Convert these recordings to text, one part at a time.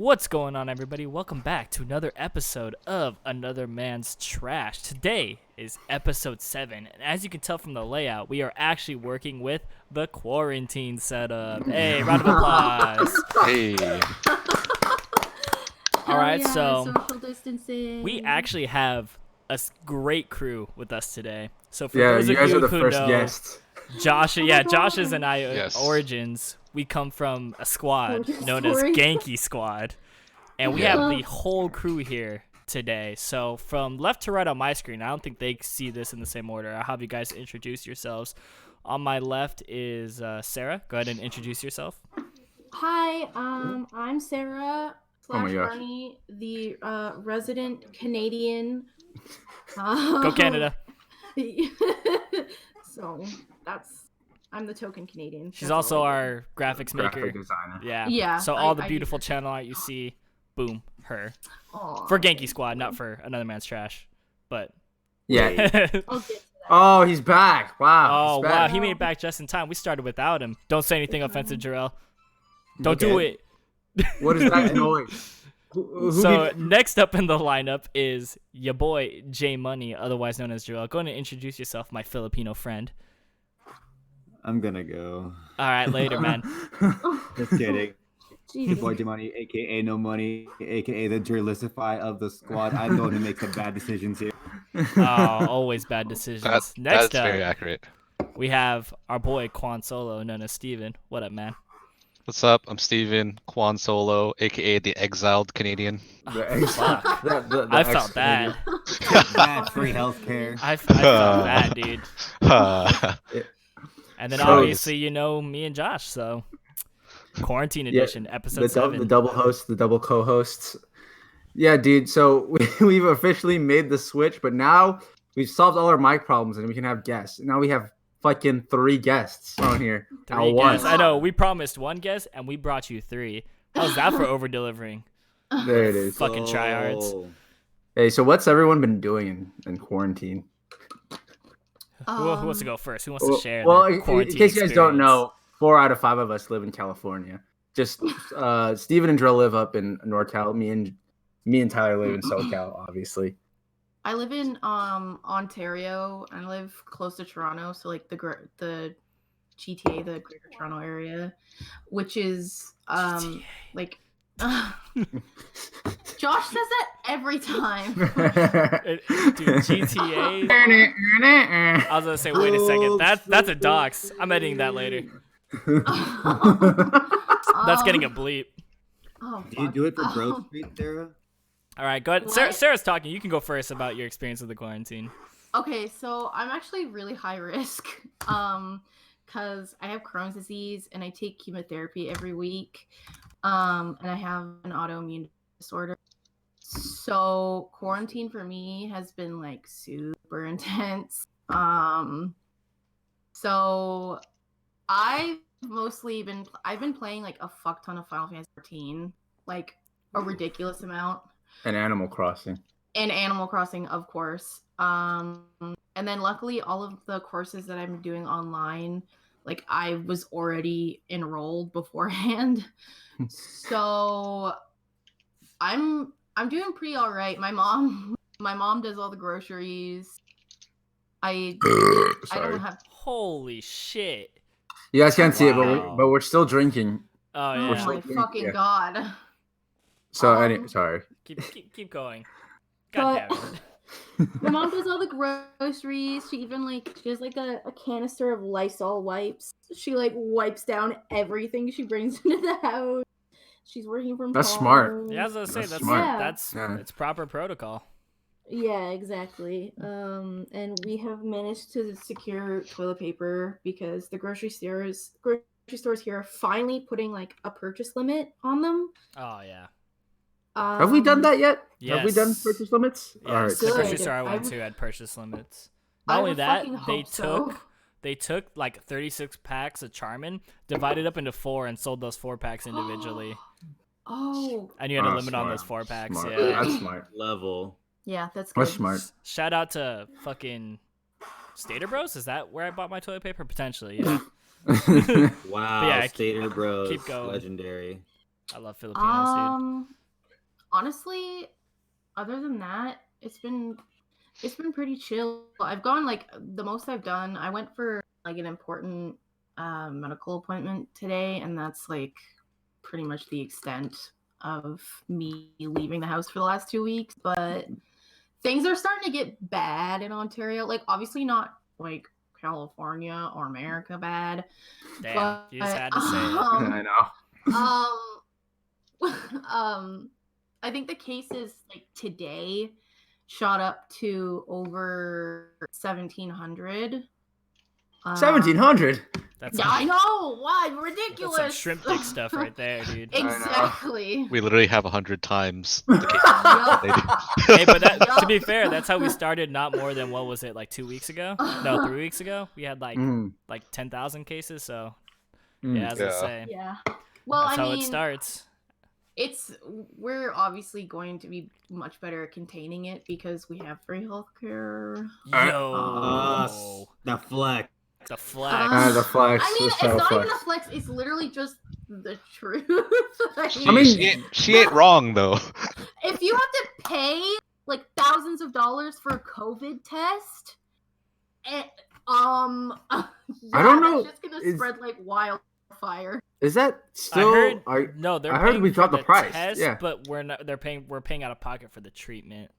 What's going on, everybody? Welcome back to another episode of Another Man's Trash. Today is episode 7, and as you can tell from the layout, we are actually working with the quarantine setup. Hey, round of applause. Hey. All right, yeah, so social distancing. we actually have a great crew with us today. So for Yeah, those you of guys you are the who first know, guests. Josh's and I Yes. origins, we come from a squad Origin known as story. Genki Squad. And we Yeah. have the whole crew here today. So from left to right on my screen, I don't think they see this in the same order. I'll have you guys introduce yourselves. On my left is Sarah. Go ahead and introduce yourself. Hi, I'm Sarah Oh my gosh. Barney, the resident Canadian. Go Canada. So I'm the token Canadian. She's That's also all I do. our graphics maker. Graphic designer. Yeah. Yeah, So all the I beautiful use it. channel art you see, boom, her. Aw, For Genki thank Squad, you. not for Another Man's Trash. But Yeah. I'll get to that. Oh, he's back. Wow. oh he's wow, back. he made it back just in time. We started without him. Don't say anything offensive, Jarrell. Don't do Okay. it. What is that noise? Who So next up in the lineup is your boy J Money, otherwise known as Jarrell. Go ahead and introduce yourself, my Filipino friend. I'm gonna go. All right, later, man. Just kidding. Your Jeez. boy Money, aka No Money, aka the Jurlisify of the squad. I'm the one who makes the bad decisions here. Oh, always bad decisions. That's Next very up, accurate. we have our boy Quan Solo, known as Steven. What up, man? What's up? I'm Steven Quan Solo, aka the exiled Canadian. The ex- Fuck. the I ex- felt that. Bad free healthcare. I felt that, dude. Hey, And then So- obviously, you know, me and Josh, so quarantine Yeah, edition, episode The 7. double hosts, the double co-hosts. Yeah, dude. So we've officially made the switch, but now we've solved all our mic problems and we can have guests. Now we have fucking 3 guests on here. Three at once. guests. I know, we promised 1 guest and we brought you 3. How's that for over delivering? There it is. Fucking tryhards. Oh. Hey, so what's everyone been doing in quarantine? Who wants to go first? Who wants to share? Well, their in quarantine case you guys don't experience? know, 4 out of 5 of us live in California. Just Steven and Drill live up in NorCal. Me and Tyler live in SoCal, obviously. I live in Ontario. I live close to Toronto, so like the GTA, the Greater Toronto Area, which is GTA. like Josh says that every time. Dude, GTA. I was gonna say, wait a second. That's a dox. I'm editing that later. That's getting a bleep. Oh, Do you fuck. do it for Bro Oh. Street, Sarah? All right, go ahead. What? Sarah's talking. You can go first about your experience with the quarantine. Okay, so I'm actually really high risk, because I have Crohn's disease and I take chemotherapy every week, and I have an autoimmune disorder. So quarantine for me has been like super intense. So I've been playing like a fuck ton of Final Fantasy 14, like a ridiculous amount. And Animal Crossing. And Animal Crossing, of course. And then luckily all of the courses that I'm doing online, like I was already enrolled beforehand. So I'm doing pretty all right. My mom does all the groceries. I Sorry. don't have Holy shit. You guys can't see it, Wow. but we're still drinking. Oh oh yeah. my fucking Yeah. god. So, Um, sorry. Keep going. God But- damn it. My mom does all the groceries. She has like a canister of Lysol wipes. She like wipes down everything she brings into the house. She's working from That's home. smart. Yeah, I was gonna say That's that's smart. that's Yeah. it's proper protocol. Yeah, exactly. And we have managed to secure toilet paper because the grocery stores here are finally putting like a purchase limit on them. Oh yeah. Have we done that yet? Have we done Yes. purchase limits? Yes, All right. the grocery Good. store I went I- to had purchase limits. I Not only would that, fucking they hope so. took like 36 packs of Charmin, divided up into 4, and sold those 4 packs individually. Oh, And you had a Oh, limit on smart. those 4 packs. Smart. Yeah. That's smart. Level. yeah, that's good. That's smart. Shout out to fucking Stater Bros. Is that where I bought my toilet paper? Potentially, yeah. Wow, yeah, Stater Bros. keep going. Legendary. I love Filipinos, Honestly, other than that, it's been pretty chill. I've gone like the most I've done. I went for like an important medical appointment today, and that's like pretty much the extent of me leaving the house for the last 2 weeks. But things are starting to get bad in Ontario. Like obviously not like California or America bad. dude. Damn, But, you just had to say it. I know. I think the cases like today shot up to over 1,700. 1,700. That's Yeah, some, I know. Why? that's Ridiculous. some shrimp dick stuff right there, dude. Exactly. We literally have 100 times the case. Yup. They do. Hey, but that, to Yup. be fair, that's how we started. Not more than what was it, like 2 weeks ago? No, 3 weeks ago. We had like 10,000 cases. So yeah, as I Yeah. say, Yeah. Well, that's I how mean, it starts. we're obviously going to be much better at containing it because we have free healthcare. Yo, The flex. the flex. The flex. I mean, the it's shadow not even flex. a flex. It's literally just the truth. She, I mean- she ain't wrong though. if you have to pay like thousands of dollars for a COVID test, yeah, I don't know. It's just gonna Is- spread like wildfire. Is that still? I heard no. They're I heard paying we for dropped the price, test, yeah. but we're not. We're paying out of pocket for the treatment.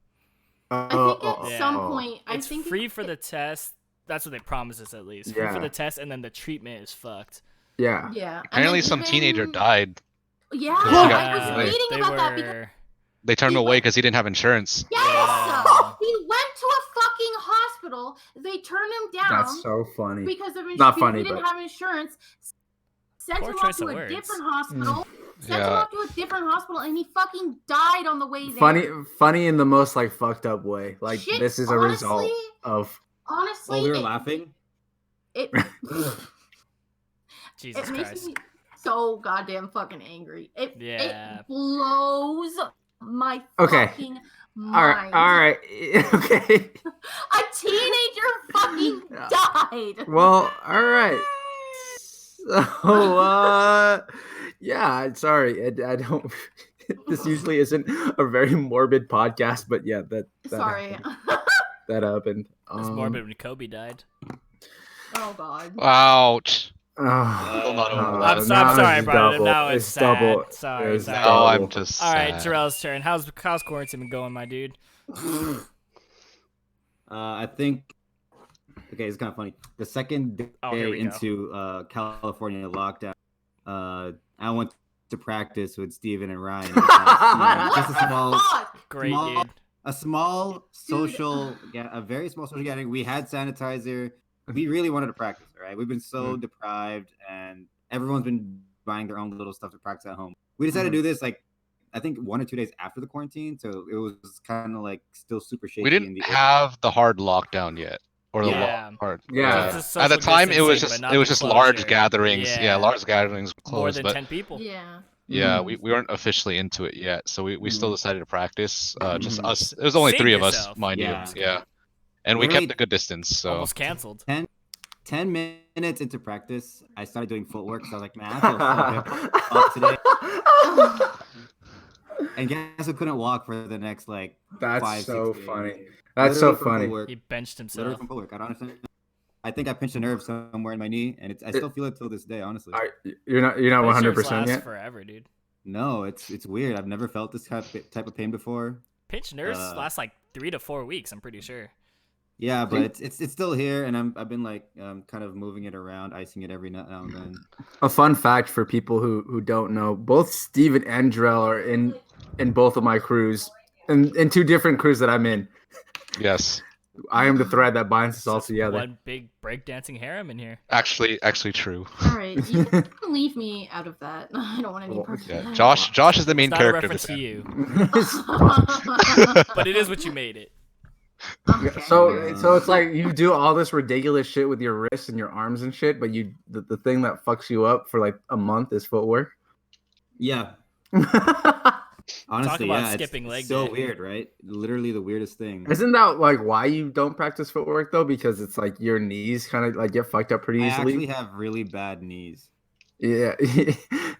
I think at Yeah. some point, I It's think free for the test. That's what they promise us at least. Free for Yeah. the test, and then the treatment is fucked. Yeah. Yeah. and Apparently, then some teenager even- died. Yeah, She I got- was reading they about that because were. They turned him He away went- because he didn't have insurance. yes, Yeah. he went to a fucking hospital. They turned him down That's so funny. because of Not because funny, he didn't but- have insurance. Sent Poor him choice off to of a words. different hospital. Sent him Yeah. off to a different hospital, and he fucking died on the way there. Funny in the most like fucked up way. Like Shit, this is a result honestly- of. Honestly, Oh, we were it- laughing. It, Jesus it makes Christ. me so goddamn fucking angry. Yeah. It blows my Okay. fucking All right. mind. All right. Okay. A teenager fucking died. Well. All right. So. Yeah. Sorry. I don't. This usually isn't a very morbid podcast, but yeah, that Sorry. happened. That happened. It was morbid when Kobe died. Oh god. Ouch. Oh, Still not over I'm, that. so, now I'm sorry, it's Brian. double. Now it's sad. double. Sorry, It's sorry. Now double. I'm just. All right, sad. Terrell's turn. How's quarantine been going, my dude? I think. Okay, it's kind of funny. The second day Oh, here we go. into California lockdown, I went to practice with Steven and Ryan. What Just a the small, fuck? Great, Small- dude. a small social, a very small social gathering. We had sanitizer. We really wanted to practice, all right? We've been so deprived, and everyone's been buying their own little stuff to practice at home. We decided to do this like I think 1 or 2 days after the quarantine, so it was kind of like still super shaky. We in didn't the have the hard lockdown yet, or the Yeah. long hard. Yeah. It's just At the social time, it was distancing, but just not the just large closure. gatherings. Yeah, Yeah. large gatherings were More closed, than but 10 people. Yeah. yeah, we weren't officially into it yet, so we still Mhm. decided to practice. Just Mhm. us. It was only Save 3 of us, yourself. mind Yeah. you. Yeah, and we Literally- kept a good distance. So Almost canceled. 10 minutes into practice, I started doing footwork. So I was like, man, I feel so good up today. And guess I couldn't walk for the next like That's 5, 6 so days. funny. That's so Literally from funny. footwork. He benched Literally himself. from footwork. I don't understand. I think I pinched a nerve somewhere in my knee, and I still feel it till this day. Honestly, You're not Those nerves 100% last yet. forever, dude. no, it's weird. I've never felt this type of pain before. Pinched nerves Uh, last like 3 to 4 weeks. I'm pretty sure. Yeah, but Think- it's still here, and I've been like kind of moving it around, icing it every now and then. A fun fact for people who don't know: both Steve and Andrell are in both of my crews, and in 2 different crews that I'm in. yes, I am the thread that binds us all Just together. one big breakdancing harem in here. actually true. All right, you can leave me out of that. I don't want any Well, part of Yeah, that. Josh is the main It's not a character. reference to you, Okay, but it is what you made it. so it's like you do all this ridiculous shit with your wrists and your arms and shit, but the thing that fucks you up for like a month is footwork. Yeah, honestly, about yeah, skipping it's leg so day. weird, right? Literally the weirdest thing. Isn't that like why you don't practice footwork though? Because it's like your knees kind of like get fucked up pretty I easily. actually have really bad knees. Yeah.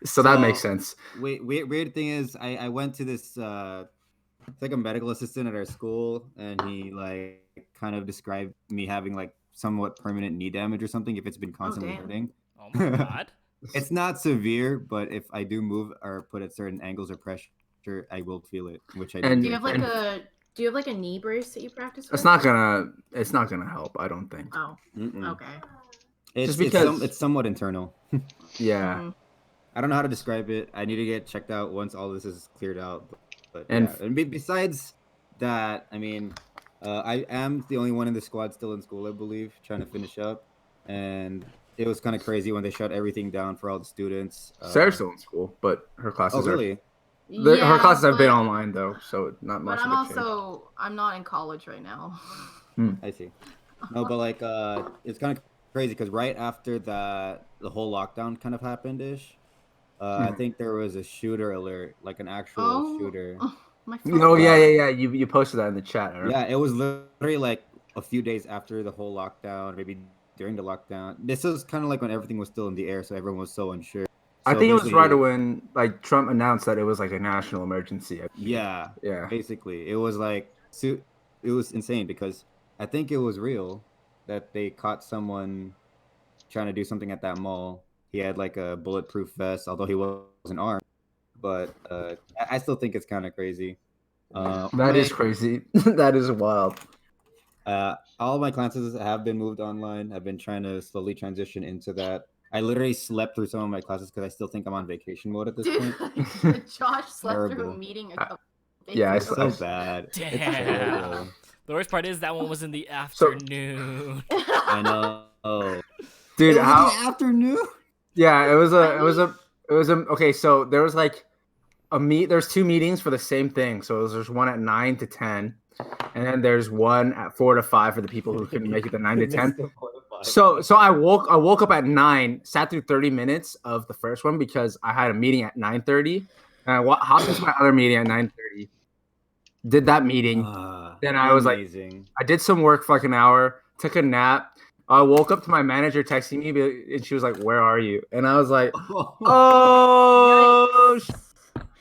So that makes sense. Weird thing is, I went to this. It's like a medical assistant at our school, and he like kind of described me having like somewhat permanent knee damage or something if it's been constantly damn. hurting. Oh my god. It's not severe, but if I do move or put at certain angles or pressure, I will feel it, which I And- Do you have like and- a knee brace that you practice with? It's not gonna help, I don't think. Oh, Mm-mm. okay. It's because- it's somewhat internal. Yeah. Mhm. I don't know how to describe it. I need to get checked out once all this is cleared out. But And- yeah. And besides that, I mean, I am the only one in the squad still in school, I believe, trying to finish up. And it was kind of crazy when they shut everything down for all the students. Sarah's still in school, but her classes Oh, really? her classes have been but- online though, so not much But of I'm a change. I'm not in college right now. I see. No, but like, it's kind of crazy because right after that, the whole lockdown kind of happened ish. I Mhm. think there was a shooter alert, like an actual Oh, shooter. My Oh phone. yeah. You posted that in the chat. Right? Yeah, it was literally like a few days after the whole lockdown, maybe during the lockdown. This was kind of like when everything was still in the air, so everyone was so unsure. I So think it was basically- right when like Trump announced that it was like a national emergency. Yeah, Yeah. basically, it was like it was insane because I think it was real that they caught someone trying to do something at that mall. He had like a bulletproof vest, although he wasn't armed. But I still think it's kind of crazy. That is crazy. That is wild. All of my classes have been moved online. I've been trying to slowly transition into that. I literally slept through some of my classes because I still think I'm on vacation mode at this Dude, point. Josh slept through a Terrible. meeting a couple days Yeah, I ago. So slept. bad. It's Damn. terrible. The worst part is that one was in the afternoon. I know. Dude, It was how? in the afternoon. Yeah, it was a okay. So there was like there's two meetings for the same thing. So there's one at 9 to 10, and then there's one at 4 to 5 for the people who couldn't make it to 9 to 10. So I woke up at 9, sat through 30 minutes of the first one because I had a meeting at 9:30, and I hopped into my other meeting at 9:30. Did that meeting. Then I was like, amazing. I did some work for like an hour, took a nap. I woke up to my manager texting me, and she was like, "Where are you?" And I was like, "Oh,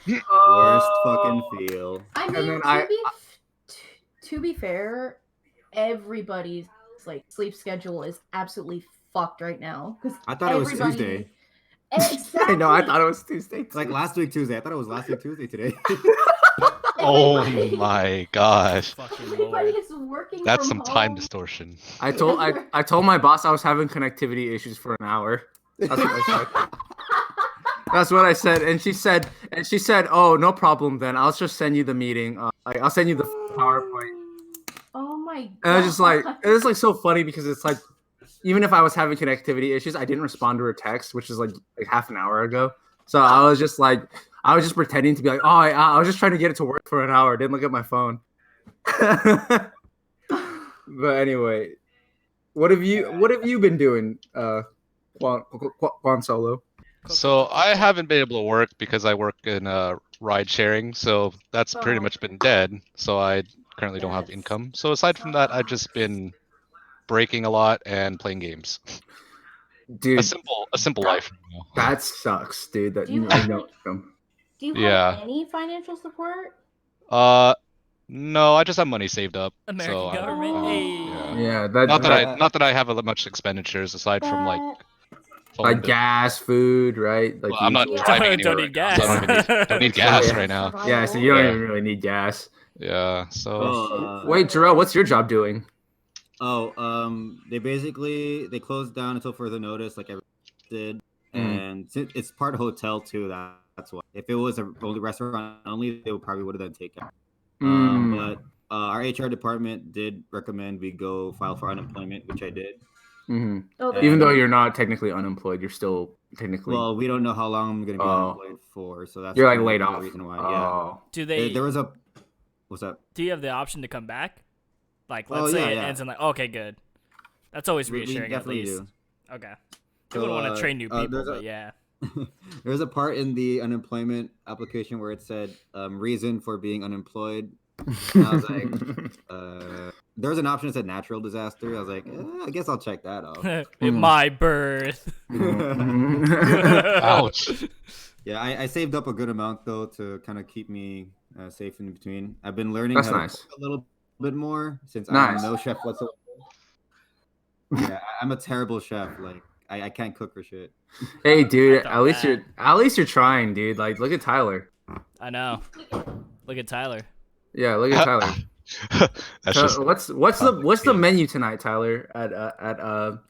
Worst fucking feel. I And mean, then to be fair, everybody's like sleep schedule is absolutely fucked right now. Because I thought it was Tuesday. Exactly. I know. I thought it was Tuesday. It's like last week Tuesday. I thought it was last week Tuesday today. Oh Everybody- my gosh. Fucking Everybody lord. is working That's from some time home. distortion. I told my boss I was having connectivity issues for an hour. That's what I said. That's what I said, and she said, "Oh, no problem. Then I'll just send you the meeting. I'll send you the PowerPoint." Oh my god. And I was just like, it was like so funny because it's like, even if I was having connectivity issues, I didn't respond to her text, which is like half an hour ago. So I was just pretending to be like, oh, I was just trying to get it to work for an hour. Didn't look at my phone. But anyway, what have you been doing, Juan Solo? So I haven't been able to work because I work in ride sharing, so that's pretty Oh. much been dead. So I currently don't have Yes. income. So aside from that, I've just been breaking a lot and playing games. Dude, A simple life. You know? that sucks, dude. That Do you I have, know. like- Do you have Yeah. any financial support? No, I just have money saved up. American so government. Oh. Hey. Yeah, Not that I have much expenditures aside from like phone like bill. gas, food, right? Like Well, I'm not usual. driving Don't anywhere need right now, so I gas. don't need gas Yeah. right now. Yeah, so you don't Yeah. even really need gas. Yeah. So Wait, Jarrell, what's your job doing? They closed down until further notice, like everyone did, and since it's part hotel too. That's why. If it was a only restaurant only, they probably would have done takeout. But our HR department did recommend we go file for unemployment, which I did. Mhm. Oh, that's Even though good. you're not technically unemployed, you're still technically. Well, we don't know how long I'm gonna be Oh. unemployed for, so that's you're like kind of laid the off. reason why. Oh. Do Yeah, they? there was a. What's up? Do you have the option to come back? Like, Oh, let's say yeah, it yeah. ends and like, okay, good. That's always We reassuring at definitely least. do. Okay. So, You wouldn't want to train new people, there's a- but yeah. There's a part in the unemployment application where it said reason for being unemployed, And I was like, there was an option that said natural disaster. I was like, I guess I'll check that out. My birth. Ouch. Yeah, I saved up a good amount though to kind of keep me safe in between. I've been learning That's how to nice. cook a little bit more since Nice. I'm no chef whatsoever. Yeah, I'm a terrible chef. Like I can't cook for shit. Hey, dude, I at least thought you're trying, dude. Like, look at Tyler. I know. Look at Tyler. Yeah, look at Tyler. That's So just what's the public menu tonight, Tyler? At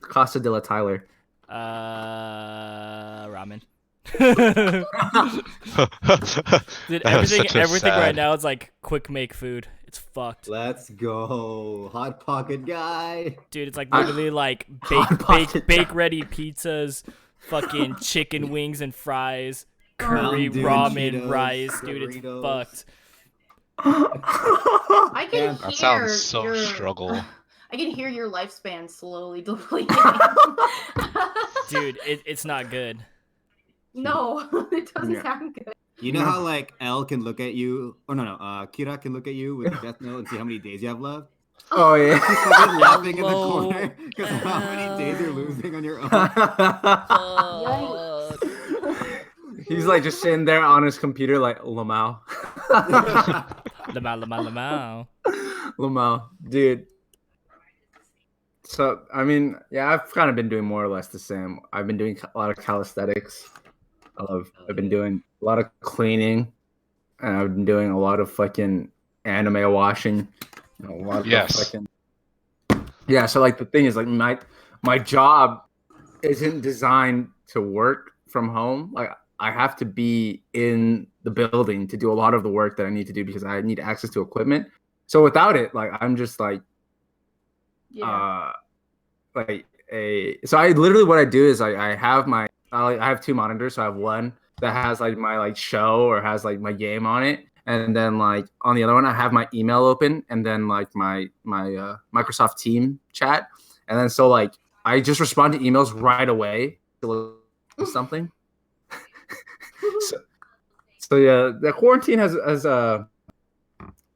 Casa de la Tyler. Ramen. Dude, That was such a everything right sad- now is like quick make food. It's fucked. Let's go, hot pocket guy. Dude, it's like literally like Hot Pocket bake guy. ready pizzas, fucking chicken wings and fries, curry, Mountain Dew, ramen, Cheetos, rice. Dude, it's Doritos. fucked. I can Damn, hear That sounds so your struggle. I can hear your lifespan slowly depleting. Dude, it's not good. No, it doesn't Yeah. sound good. You know how like L can look at you, or no, Kira can look at you with Death Note and see how many days you have left. Oh yeah. He's fucking laughing in the Hello. corner because of how many days you're losing on your own. He's like just sitting there on his computer, like Lamau. Lamau. Lamau, dude. So I mean, yeah, I've kind of been doing more or less the same. I've been doing a lot of calisthenics. I've been doing a lot of cleaning, and I've been doing a lot of fucking anime watching. A lot of Yes. fucking. Yeah, so like the thing is, like my job isn't designed to work from home. Like I have to be in the building to do a lot of the work that I need to do because I need access to equipment. So without it, like I'm just like Yeah. so I literally what I do is I have two monitors. So I have one that has like my like show or has like my game on it, and then like on the other one I have my email open, and then like my Microsoft Team chat, and then so like I just respond to emails right away to something. so yeah, the quarantine has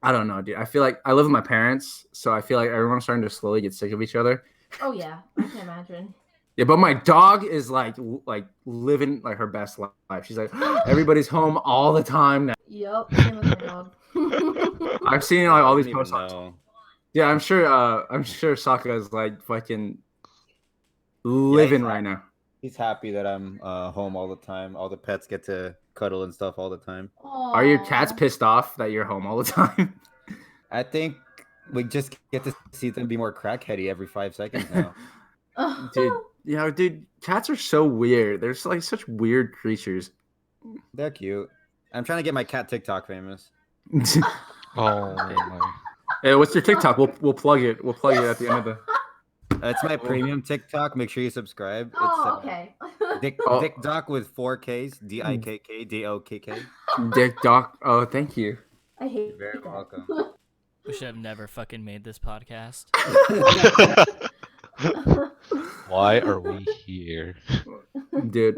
I don't know, dude. I feel like I live with my parents, so I feel like everyone's starting to slowly get sick of each other. Oh yeah, I can imagine. Yeah, but my dog is like living like her best life. She's like, everybody's home all the time now. Yep. Same with my dog. I've seen like all I these don't even posts. know. Yeah, I'm sure Sokka is like fucking living right now. He's happy that I'm home all the time. All the pets get to cuddle and stuff all the time. Are your cats Aw. pissed off that you're home all the time? I think we just get to see them be more crackheady every 5 seconds now. Dude, cats are so weird. They're just, like such weird creatures. They're cute. I'm trying to get my cat TikTok famous. Oh my. Hey, what's your TikTok? We'll plug it. We'll plug it at the end of the. It's my premium TikTok. Make sure you subscribe. Oh, It's okay. Dick Oh. Dick Doc with 4 Ks. DIKK. Dick Doc. Oh, thank you. I hate You're very that. welcome. We should have never fucking made this podcast. Why are we here? Dude,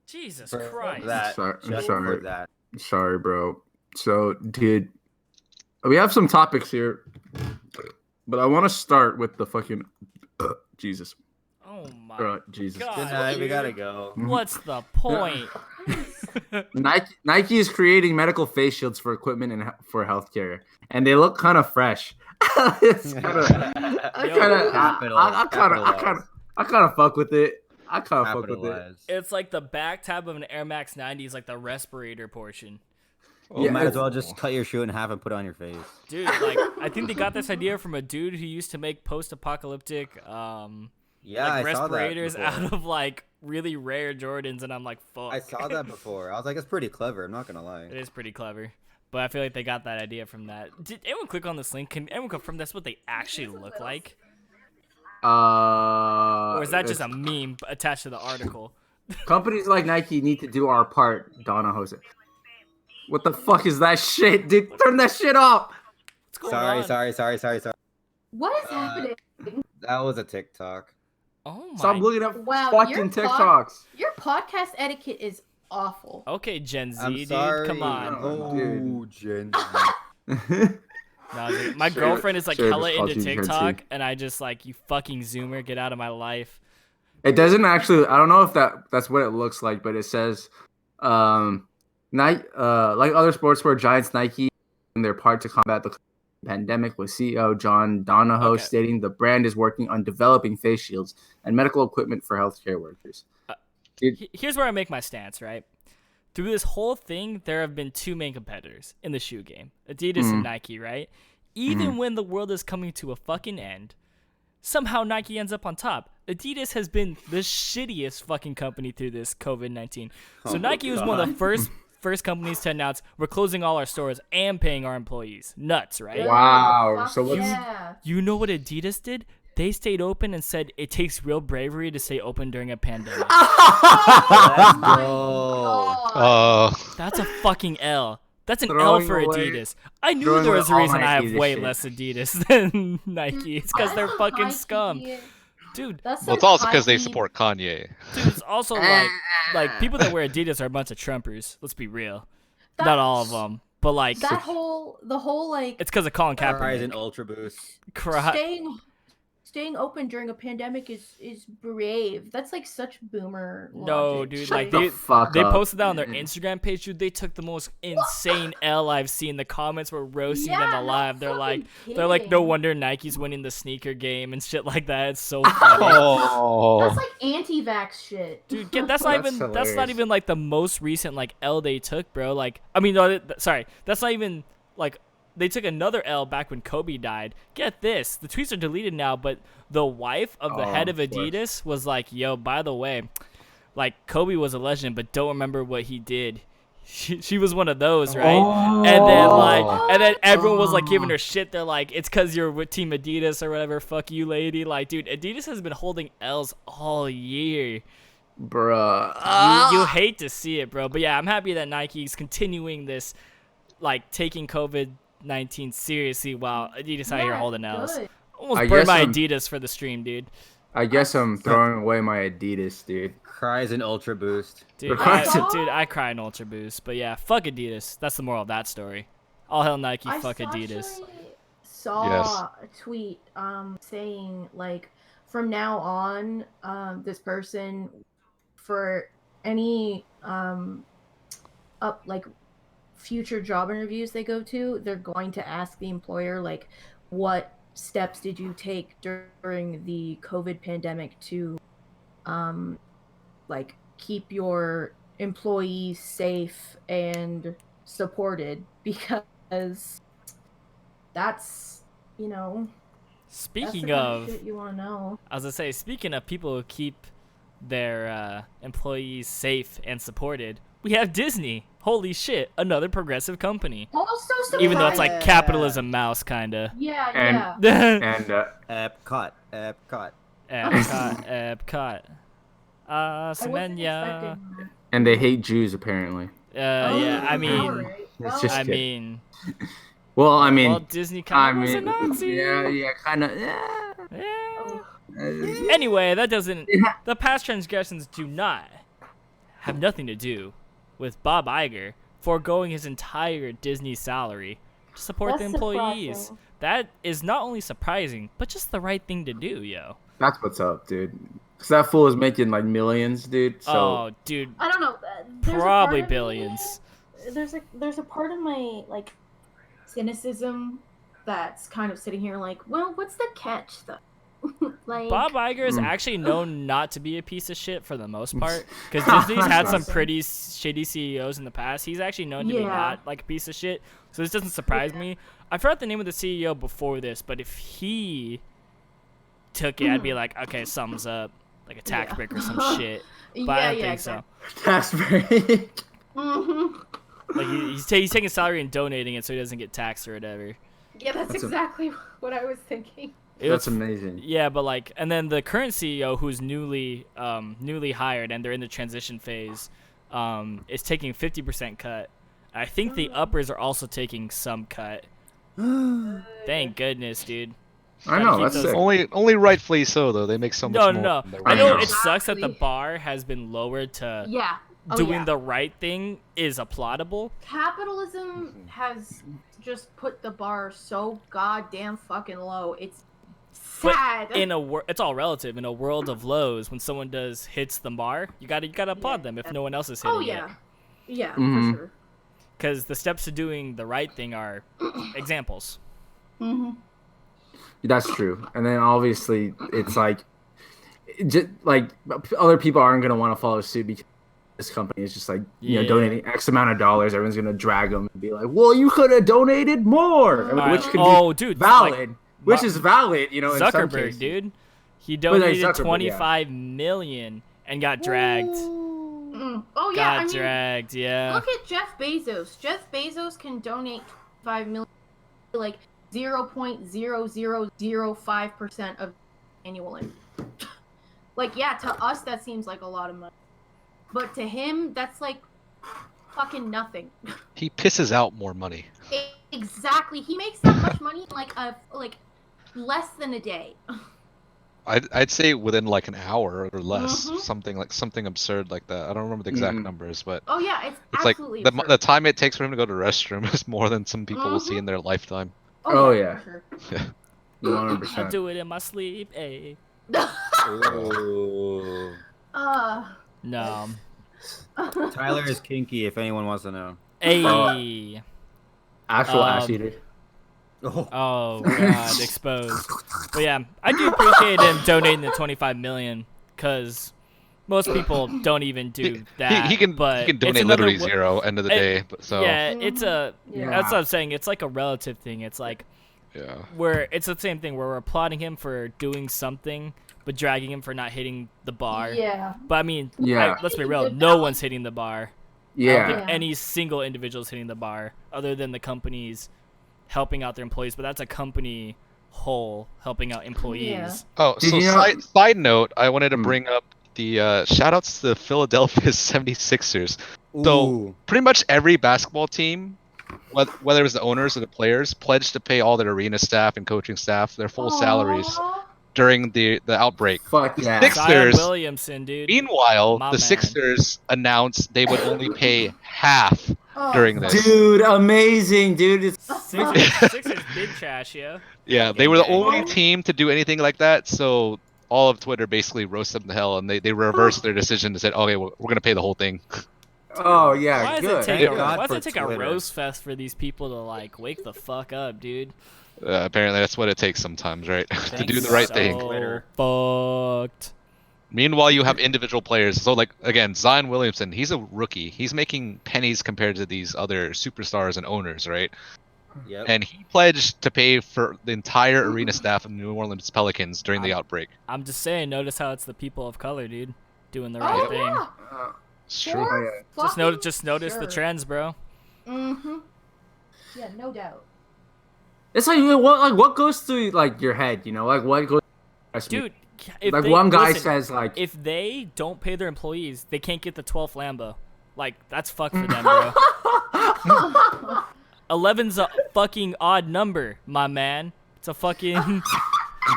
Jesus For Christ. that. Sorry- I'm Just sorry. for that. sorry, bro. So, dude, we have some topics here, but I want to start with the fucking Jesus. Oh my Jesus. God. Good night. We dude. gotta go. What's the point? Nike is creating medical face shields for equipment and for healthcare, and they look kind of fresh. It's kind of, I kind of fuck with it. I kind of fuck with it. Capitalize. It's like the back tab of an Air Max 90 is like the respirator portion. You Yeah, might as it's- well just cut your shoe in half and put it on your face. Dude, like I think they got this idea from a dude who used to make post-apocalyptic Yeah, like I saw that respirators before. out of like really rare Jordans, and I'm like, fuck. I saw that before. I was like, it's pretty clever. I'm not gonna lie. It is pretty clever. But I feel like they got that idea from that. Did anyone click on this link? Can anyone confirm that's what they actually look like? Or is that just a meme attached to the article? Companies like Nike need to do our part, Donna Jose. What the fuck is that shit, dude? Turn that shit off. What's going on? Sorry. What is happening? That was a TikTok. Oh my. Stop looking at Wow, fucking your TikToks. Your podcast etiquette is awful. Okay, Gen Z, I'm dude. sorry. Come on. Oh, Oh, Jen. No, dude, my Sure- girlfriend is like sure, hella just calls into you Genki. TikTok, and I just like, you fucking Zoomer, get out of my life. It doesn't actually. I don't know if that's what it looks like, but it says, Nike, like other sportswear giants, Nike, in their part to combat the pandemic, with CEO John Donahoe Okay. stating the brand is working on developing face shields and medical equipment for healthcare workers. Here's where I make my stance, right? Through this whole thing, there have been two main competitors in the shoe game, Adidas and Nike, right? Even when the world is coming to a fucking end, somehow Nike ends up on top. Adidas has been the shittiest fucking company through this COVID-19. So Nike was one of the first companies to announce we're closing all our stores and paying our employees. Nuts, right? Wow. Fuck So what's yeah. You know what Adidas did? They stayed open and said it takes real bravery to stay open during a pandemic. Let's my go. God. That's a fucking L. That's an L Throwing for away- Adidas. I knew throwing there away was a all reason my I have Adidas way shit. less Adidas than Nike. It's because they're That's fucking high scum. key. Dude, That's Well, it's some also because they high-key- support Kanye. dude, it's also like people that wear Adidas are a bunch of Trumpers. Let's be real. Not all of them, but like the whole like it's because of Colin Horizon Kaepernick. Ultra Boost. staying open during a pandemic is brave. That's like such boomer No, logic. dude, Shut like the fuck they up, posted that on their man. Instagram page, dude. They took the most insane L I've seen. The comments were roasting them Yeah, no alive. They're fucking like, no kidding. wonder Nike's winning the sneaker game and shit like that. It's so funny. Oh. That's like anti-vax shit. Dude, that's not That's even hilarious. like the most recent like L they took, bro. Like, I mean, no, sorry, that's not even like they took another L back when Kobe died. Get this, the tweets are deleted now, but the wife of the head of of course. Adidas was like, "Yo, by the way, like Kobe was a legend, but don't remember what he did." She was one of those, right? And then everyone was like giving her shit. They're like, "It's because you're with Team Adidas or whatever. Fuck you, lady." Like, dude, Adidas has been holding L's all year. Bruh. You hate to see it, bro. But yeah, I'm happy that Nike's continuing this, like taking COVID-19 seriously while Adidas out here Yeah, holding L's. good. Almost I burned guess my I'm- Adidas for the stream, dude. I guess I'm throwing away my Adidas, dude. Horizon Ultra Boost. Dude, Horizon. I cry in Ultra Boost. But yeah, fuck Adidas. That's the moral of that story. All hell Nike, fuck Adidas. Actually saw a tweet saying like from now on this person for any up like future job interviews they go to, they're going to ask the employer like what steps did you take during the COVID pandemic to like keep your employees safe and supported, because that's that's the Speaking kind of, shit you want to know. I was gonna say, speaking of people who keep their employees safe and supported, we have Disney. Holy shit, another progressive company. Also Even though it's like Yeah. capitalism mouse kinda. yeah, And- yeah. And Epcot. Epcot. I wasn't Semenya. expecting that. and they hate Jews apparently. Yeah, I Oh, mean, alright. It's Well, just I kidding. mean, Well, I mean, well, Disney kind of was a Nazi. yeah, kind of. Yeah. Yeah. Anyway, that doesn't. The past transgressions do not have nothing to do with Bob Iger foregoing his entire Disney salary to support the That's employees. surprising. That is not only surprising, but just the right thing to do, yo. That's what's up, dude. Cause that fool is making like millions, dude. So Oh, dude, I don't know. There's a probably part of me- billions. There's a part of my like cynicism that's kind of sitting here like, well, what's the catch though? Like Bob Iger is Mm. actually known not to be a piece of shit for the most part, because Disney's had some Awesome. pretty shitty CEOs in the past. He's actually known to be Yeah. not like a piece of shit, so this doesn't surprise me. I forgot the name of the CEO before this, but if he took it, I'd be like, okay, something's up, like a tax Yeah. break or some shit. But yeah, I don't yeah, think so. that's very. Mm-hmm. Like he's taking salary and donating it so he doesn't get taxed or whatever. Yeah, that's That's a- exactly what I was thinking. It That's was- amazing. Yeah, but like, and then the current CEO, who's newly hired, and they're in the transition phase, is taking 50% cut. I think the uppers are also taking some cut. Thank goodness, dude. I know. keep That's those- sick. Only rightfully so though. They make so much No, more. no, than no. their I know regulars. it sucks that the Exactly. bar has been lowered to Yeah. Oh, doing yeah. the right thing is applaudable. Capitalism has just put the bar so goddamn fucking low. It's But sad. it's all relative. In a world of lows, when someone hits the bar, you gotta applaud them if no one else is hitting oh it. yeah, yeah, Mhm. for sure. Because the steps to doing the right thing are examples. Mm-hmm. That's true. And then obviously it's like, just like other people aren't gonna want to follow suit because this company is just like Yeah. donating X amount of dollars. Everyone's gonna drag them and be like, "Well, you could have donated more," All which right. could Oh, be dude, valid. like, which is valid, in some Zuckerberg, cases. dude, he But, like, donated Zuckerberg, 25 million and got dragged. Oh yeah, Got dragged, yeah. look at Jeff Bezos. Jeff Bezos can donate 5 million, like 0.0005% of annual income. Like, yeah, to us that seems like a lot of money, but to him that's like fucking nothing. He pisses out more money. Exactly, he makes that much money in like less than a day. I'd say within like an hour or less, Mhm. something absurd like that. I don't remember the exact Mhm. numbers, but Oh yeah, it's like absolutely the absurd. the time it takes for him to go to the restroom is more than some people will see in their lifetime. Oh, yeah. for Yeah. 100%. I do it in my sleep, eh? sure. Ooh. No. Tyler is kinky. If anyone wants to know. Hey. Actual ass eater. Oh. Oh god, exposed. But yeah, I do appreciate him donating the 25 million, because most people don't even do that. He can but it's donate another literally zero end of the day. But so Yeah, it's a. Yeah. That's what I'm saying. It's like a relative thing. It's like yeah. where it's the same thing where we're applauding him for doing something, but dragging him for not hitting the bar. Yeah. But I mean, Yeah. let's be It's a real. good No balance. one's hitting the bar. I don't Yeah. think Yeah. any single individual is hitting the bar other than the companies helping out their employees. But that's a company whole helping out employees. Yeah. Oh, Did so you know- side note, I wanted to Hmm. bring up the shout outs to the Philadelphia 76ers. So Ooh. pretty much every basketball team, whether it was the owners or the players, pledged to pay all their arena staff and coaching staff their full salaries Aw. during the outbreak. Fuck The yeah. Sixers- Zion Williamson, dude. Meanwhile, My the man. Sixers announced they would only pay half Oh, during this. Dude, amazing, dude. It's Sixers big trash, yeah. Yeah, Fucking they were the gang. only team to do anything like that, so all of Twitter basically roasted them to hell, and they reversed their decision and said, okay, we're going to pay the whole thing. oh yeah, Why does good. it take Thank a, God why does for it take a Twitter. roast fest for these people to like wake the fuck up, dude? Apparently, that's what it takes sometimes, right? to Thanks do the right so thing. Twitter. Fucked. Meanwhile, you have individual players. So, like, again, Zion Williamson, he's a rookie. He's making pennies compared to these other superstars and owners, right? Yep. And he pledged to pay for the entire arena staff of New Orleans Pelicans during the outbreak. I'm just saying, notice how it's the people of color, dude, doing the Oh, right thing. yeah. It's true. Oh, yeah. Just notice the trends, bro. Mm-hmm. Yeah, no doubt. It's like what goes through like your head, like what goes Dude, if like they, one guy listen, says like if they don't pay their employees, they can't get the 12th Lambo. Like, that's fucked for them, bro. 11's a fucking odd number, my man. It's a fucking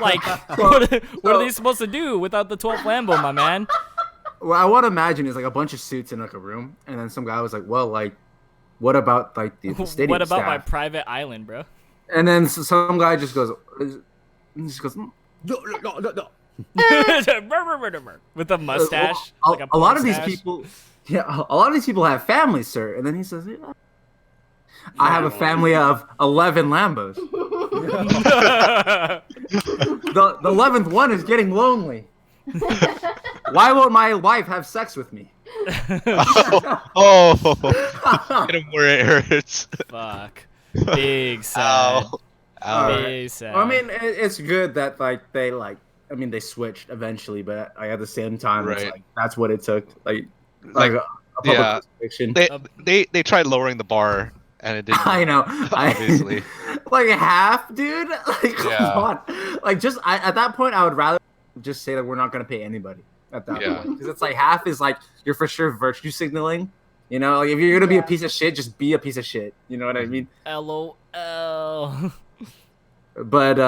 like what are they supposed to do without the 12th Lambo, my man? what I want to imagine is like a bunch of suits in like a room, and then some guy was like, well, like what about like the stadium What about my staff? private island, bro? And then some guy just goes "Mm." No. With a mustache, a, like a lot of porn these stash. people, a lot of these people have families, sir. And then he says, "Yeah, I have a family of 11 Lambos. The 11th one is getting lonely. Why won't my wife have sex with me?" Oh, hit him where it hurts. Fuck. Big sad. Ow. Ow. Big sad. I mean, it's good that like they they switched eventually, but at the same time, it's Right. like that's what it took. Like Like, a public yeah. crucifixion. They tried lowering the bar, and it didn't. I know. Obviously. Like half, dude. Like come Yeah. on. Like at that point, I would rather just say that we're not gonna pay anybody at that Yeah. point, because it's like half is like you're for sure virtue signaling. Like if you're gonna be a piece of shit, just be a piece of shit. You know what I mean? LOL. But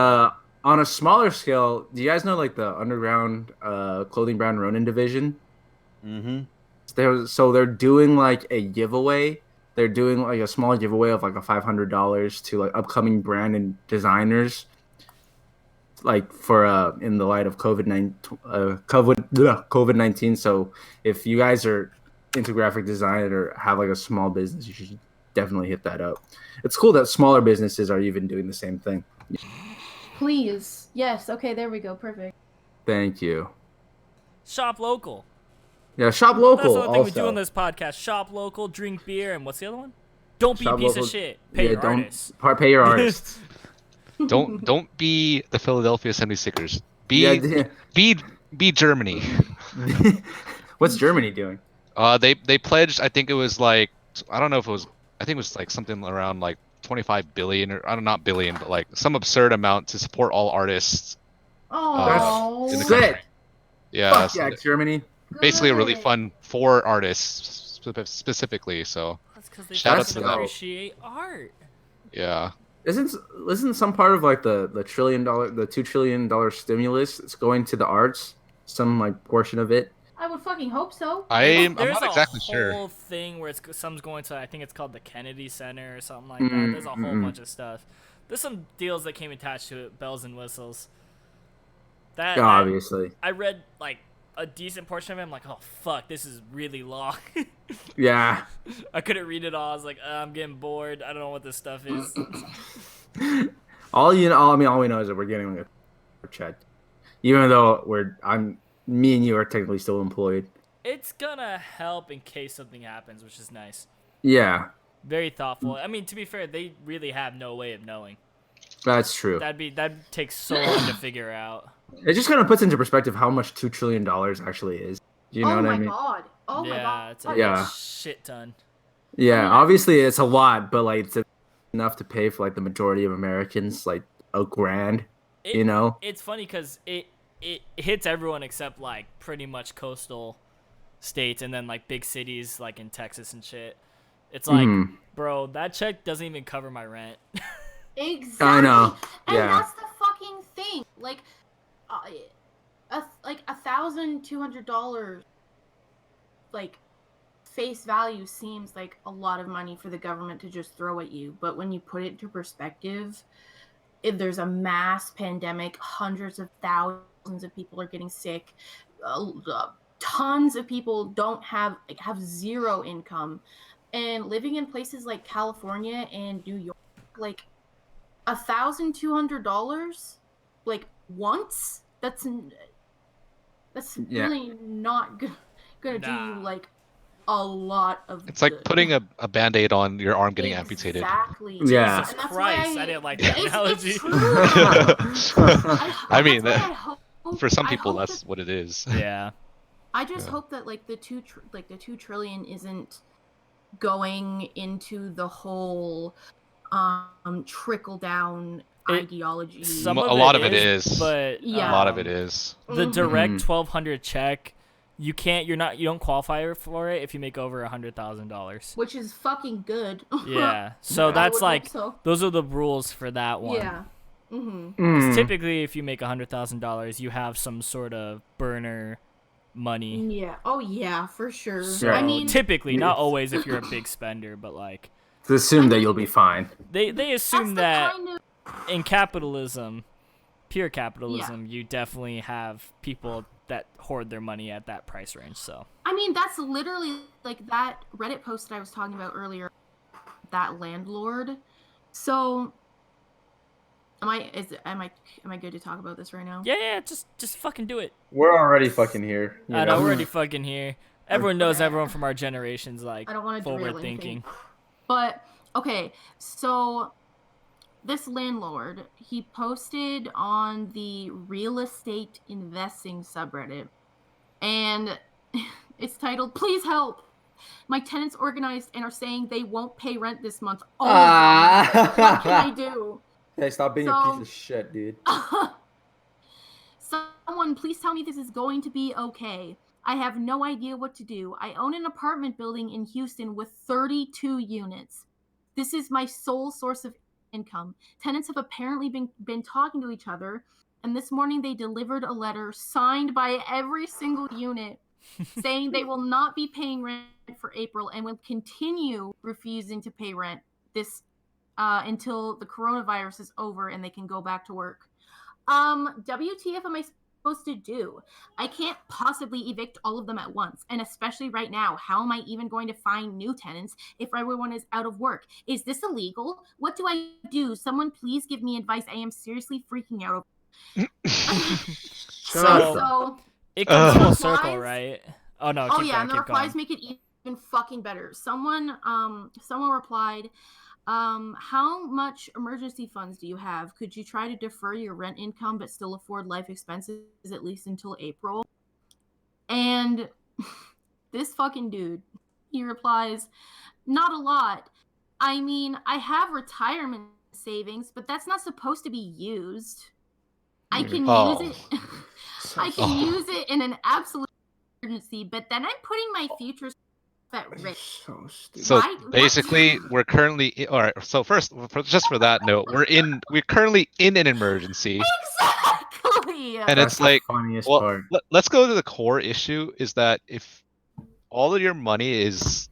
on a smaller scale, do you guys know like the underground clothing brand Ronin division? Mm-hmm. they're doing like a giveaway. They're doing like a small giveaway of like a $500 to like upcoming brand and designers, like for in the light of COVID-19. So if you guys are into graphic design or have like a small business, you should definitely hit that up. It's cool that smaller businesses are even doing the same thing. Please. Yes. Okay. There we go. Perfect. Thank you. Shop local. Yeah, shop local. That's the other thing we also. do on this podcast. Shop local, drink beer, and what's the other one? Don't be Shop a piece local- of shit. Pay your artists. Pay your artists. Don't be the Philadelphia 76ers. Yeah, Be Germany. What's Germany doing? They pledged. I think it was like, I don't know if it was. I think it was like something around like 25 billion, or I don't know, not billion, but like some absurd amount to support all artists. Oh, in the Sick. country. Yeah, Fuck so yeah, Germany. basically a really good. fun for artists specifically. So That's because they Shout out fucking to them. appreciate art. yeah, Isn't some part of like the $2 trillion stimulus? It's going to the arts. Some like portion of it. I would fucking hope so. I'm There's not a exactly whole sure. thing where some's going to, I think it's called the Kennedy Center or something like Mm, that. There's a whole mm. bunch of stuff. There's some deals that came attached to it, bells and whistles. Obviously. I read like a decent portion of it. I'm like, oh fuck, this is really long. Yeah. I couldn't read it all. I was like, I'm getting bored. I don't know what this stuff is. All we know is that we're getting like a check, even though me and you are technically still employed. It's gonna help in case something happens, which is nice. Yeah, Very thoughtful. I mean, to be fair, they really have no way of knowing. that's true. That'd take so long to figure out. It just kind of puts into perspective how much $2 trillion actually is. You know oh what my I mean? god. Oh my Yeah, god. it's a Yeah. shit ton. Yeah, obviously it's a lot, but like it's enough to pay for like the majority of Americans like $1,000. You know? It's funny because it hits everyone except like pretty much coastal states and then like big cities like in Texas and shit. It's like, bro, that check doesn't even cover my rent. Exactly. I know. And Yeah. that's the fucking thing. Like, $1,200, like, face value seems like a lot of money for the government to just throw at you. But when you put it into perspective, if there's a mass pandemic, hundreds of thousands of people are getting sick, tons of people don't have zero income, and living in places like California and New York, like $1,200, like once, that's Yeah. really not gonna do you like a lot of It's like good. putting a band-aid on your arm getting amputated. Exactly. Yeah. Jesus And that's why Christ, I didn't like that analogy. It's true, though. I mean, that's why I hope- for some I people, hope that's that- what it is. Yeah. I just Yeah. hope that like the $2 trillion isn't going into the whole trickle down ideology. Some A of lot of it is. but Yeah. A lot of it is. The Mhm. direct 1,200 check, you don't qualify for it if you make over $100,000. Which is fucking good. Yeah. So I that's would like hope so. those are the rules for that one. Yeah. Mm-hmm. 'Cause typically, if you make $100,000, you have some sort of burner money. Yeah. Oh yeah, for sure. So I mean, typically, not always if you're a big spender, but like To assume that you'll be fine. they that's assume the that kind of in capitalism, pure capitalism, you definitely have people that hoard their money at that price range. So I mean, that's literally like that Reddit post that I was talking about earlier. That landlord. So, am I good to talk about this right now? yeah, just fucking do it. We're already fucking here. I know we're already fucking here. Everyone knows Okay. everyone from our generation's like I don't want to derail forward anything. thinking. But okay, so this landlord, he posted on the real estate investing subreddit, and it's titled, "Please help. My tenants organized and are saying they won't pay rent this month. All of them. What can I do? Hey, stop being a So- piece of shit, dude. Someone, please tell me this is going to be okay. I have no idea what to do. I own an apartment building in Houston with 32 units. This is my sole source of income. Tenants have apparently been talking to each other, and this morning they delivered a letter signed by every single unit saying they will not be paying rent for April and will continue refusing to pay rent this until the coronavirus is over and they can go back to work. WTF am I supposed to do? I can't possibly evict all of them at once, and especially right now, how am I even going to find new tenants if everyone is out of work? Is this illegal? What do I do? Someone please give me advice. I am seriously freaking out. So it comes Ugh. full circle, right? Oh no, Oh keep yeah, going, and the keep replies going. make it even fucking better. Someone replied, how much emergency funds do you have? Could you try to defer your rent income but still afford life expenses at least until April? And this fucking dude, he replies, not a lot. I mean, I have retirement savings, but that's not supposed to be used. I can Oh. use it. I can use it in an absolute emergency, but then I'm putting my future at risk. So stupid. So Why- basically, we're currently all right. So first, just for that note, we're currently in an emergency, Exactly. and That's it's the like, funniest well, part. let's go to the core issue. Is that if all of your money is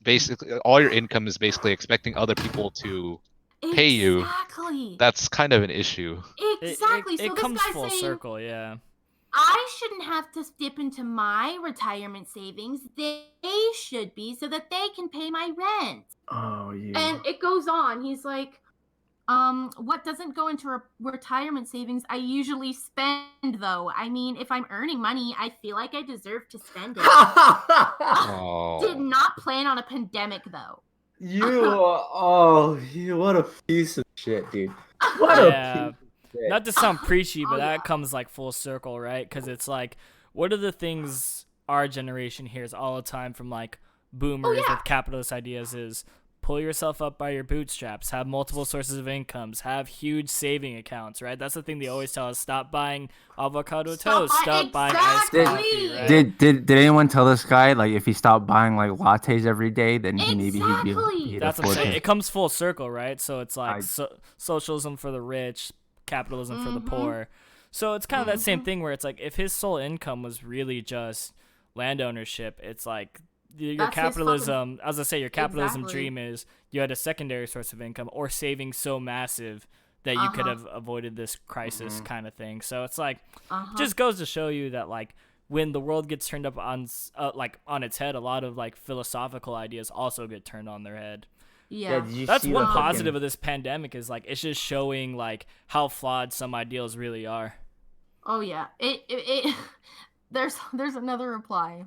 basically all your income is basically expecting other people to pay you, Exactly. that's kind of an issue. Exactly. It So this comes guy's full saying, circle, yeah. I shouldn't have to dip into my retirement savings. They should be so that they can pay my rent. Oh, you. And it goes on. He's like, what doesn't go into retirement savings, I usually spend, though. I mean, if I'm earning money, I feel like I deserve to spend it. Oh. Did not plan on a pandemic, though. What a piece of shit, dude. What Yeah. a piece of shit. Not to sound preachy, but Oh, that yeah. comes like full circle, right? Because it's like, what are the things our generation hears all the time from like boomers yeah. with capitalist ideas is pull yourself up by your bootstraps, have multiple sources of incomes, have huge saving accounts, right? That's the thing they always tell us. Stop buying avocado toast, stop buying iced coffee, right? Did anyone tell this guy like if he stopped buying like lattes every day, then he'd be Exactly. he'd That's what I'm afford saying. to- It comes full circle, right? So it's like I- socialism for the rich, capitalism for the Mhm. poor. So it's kind of that same Mhm. thing where it's like if his sole income was really just land ownership, it's like your That's his capitalism. As I say, your capitalism Exactly. dream is you had a secondary source of income or savings so massive that you could have avoided this crisis kind of thing. So it's like just goes to show you that like when the world gets turned up on like on its head, a lot of like philosophical ideas also get turned on their head. Yeah. did you That's see one the positive fucking- of this pandemic is like it's just showing like how flawed some ideals really are. Oh yeah. It there's another reply.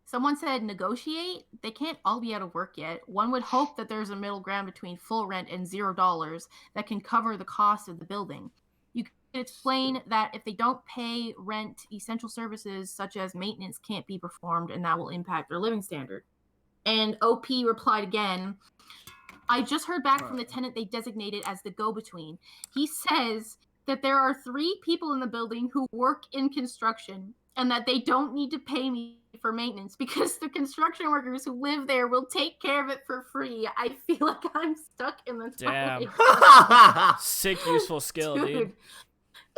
Someone said negotiate. They can't all be out of work yet. One would hope that there's a middle ground between full rent and $0 that can cover the cost of the building. You could explain that if they don't pay rent, essential services such as maintenance can't be performed, and that will impact their living standard. And OP replied again, I just heard back from the tenant they designated as the go-between. He says that there are 3 people in the building who work in construction and that they don't need to pay me for maintenance because the construction workers who live there will take care of it for free. I feel like I'm stuck in the Damn. twilight. Sick, useful skill, dude.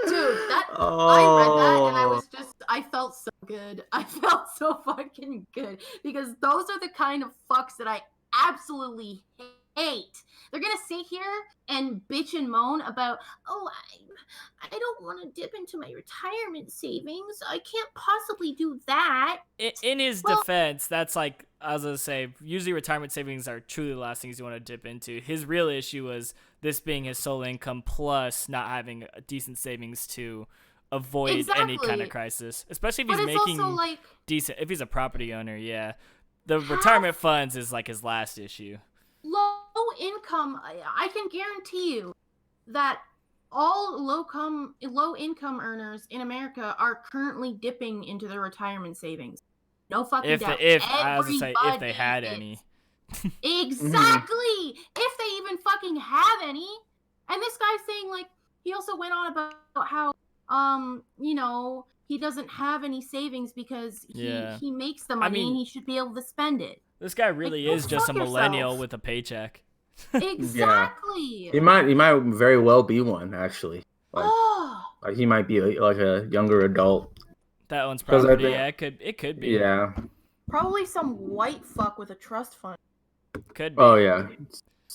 Dude, I read that and Oh. I felt so good. I felt so fucking good because those are the kind of fucks that I absolutely hate. They're gonna sit here and bitch and moan about, oh, I don't want to dip into my retirement savings. I can't possibly do that. In his Well- defense, that's like, as I say, usually retirement savings are truly the last things you want to dip into. His real issue was this being his sole income plus not having a decent savings to avoid any kind of Exactly. crisis, especially if But he's it's making also like decent. If he's a property owner, yeah, the retirement funds is like his last issue. low income. I can guarantee you that all low income earners in America are currently dipping into their retirement savings. No fucking If doubt. if as I say, if they Everybody had is. any. Exactly. If they even fucking have any. And this guy's saying like he also went on about how he doesn't have any savings because he makes the money and he should be able to spend it. This guy really go is just a fuck millennial yourself. with a paycheck. Exactly. He might very well be one actually. Like, Oh. like he might be like a younger adult. That owns 'Cause I property. think- Yeah, it could be. Yeah. Probably some white fuck with a trust fund. Could be. Oh yeah.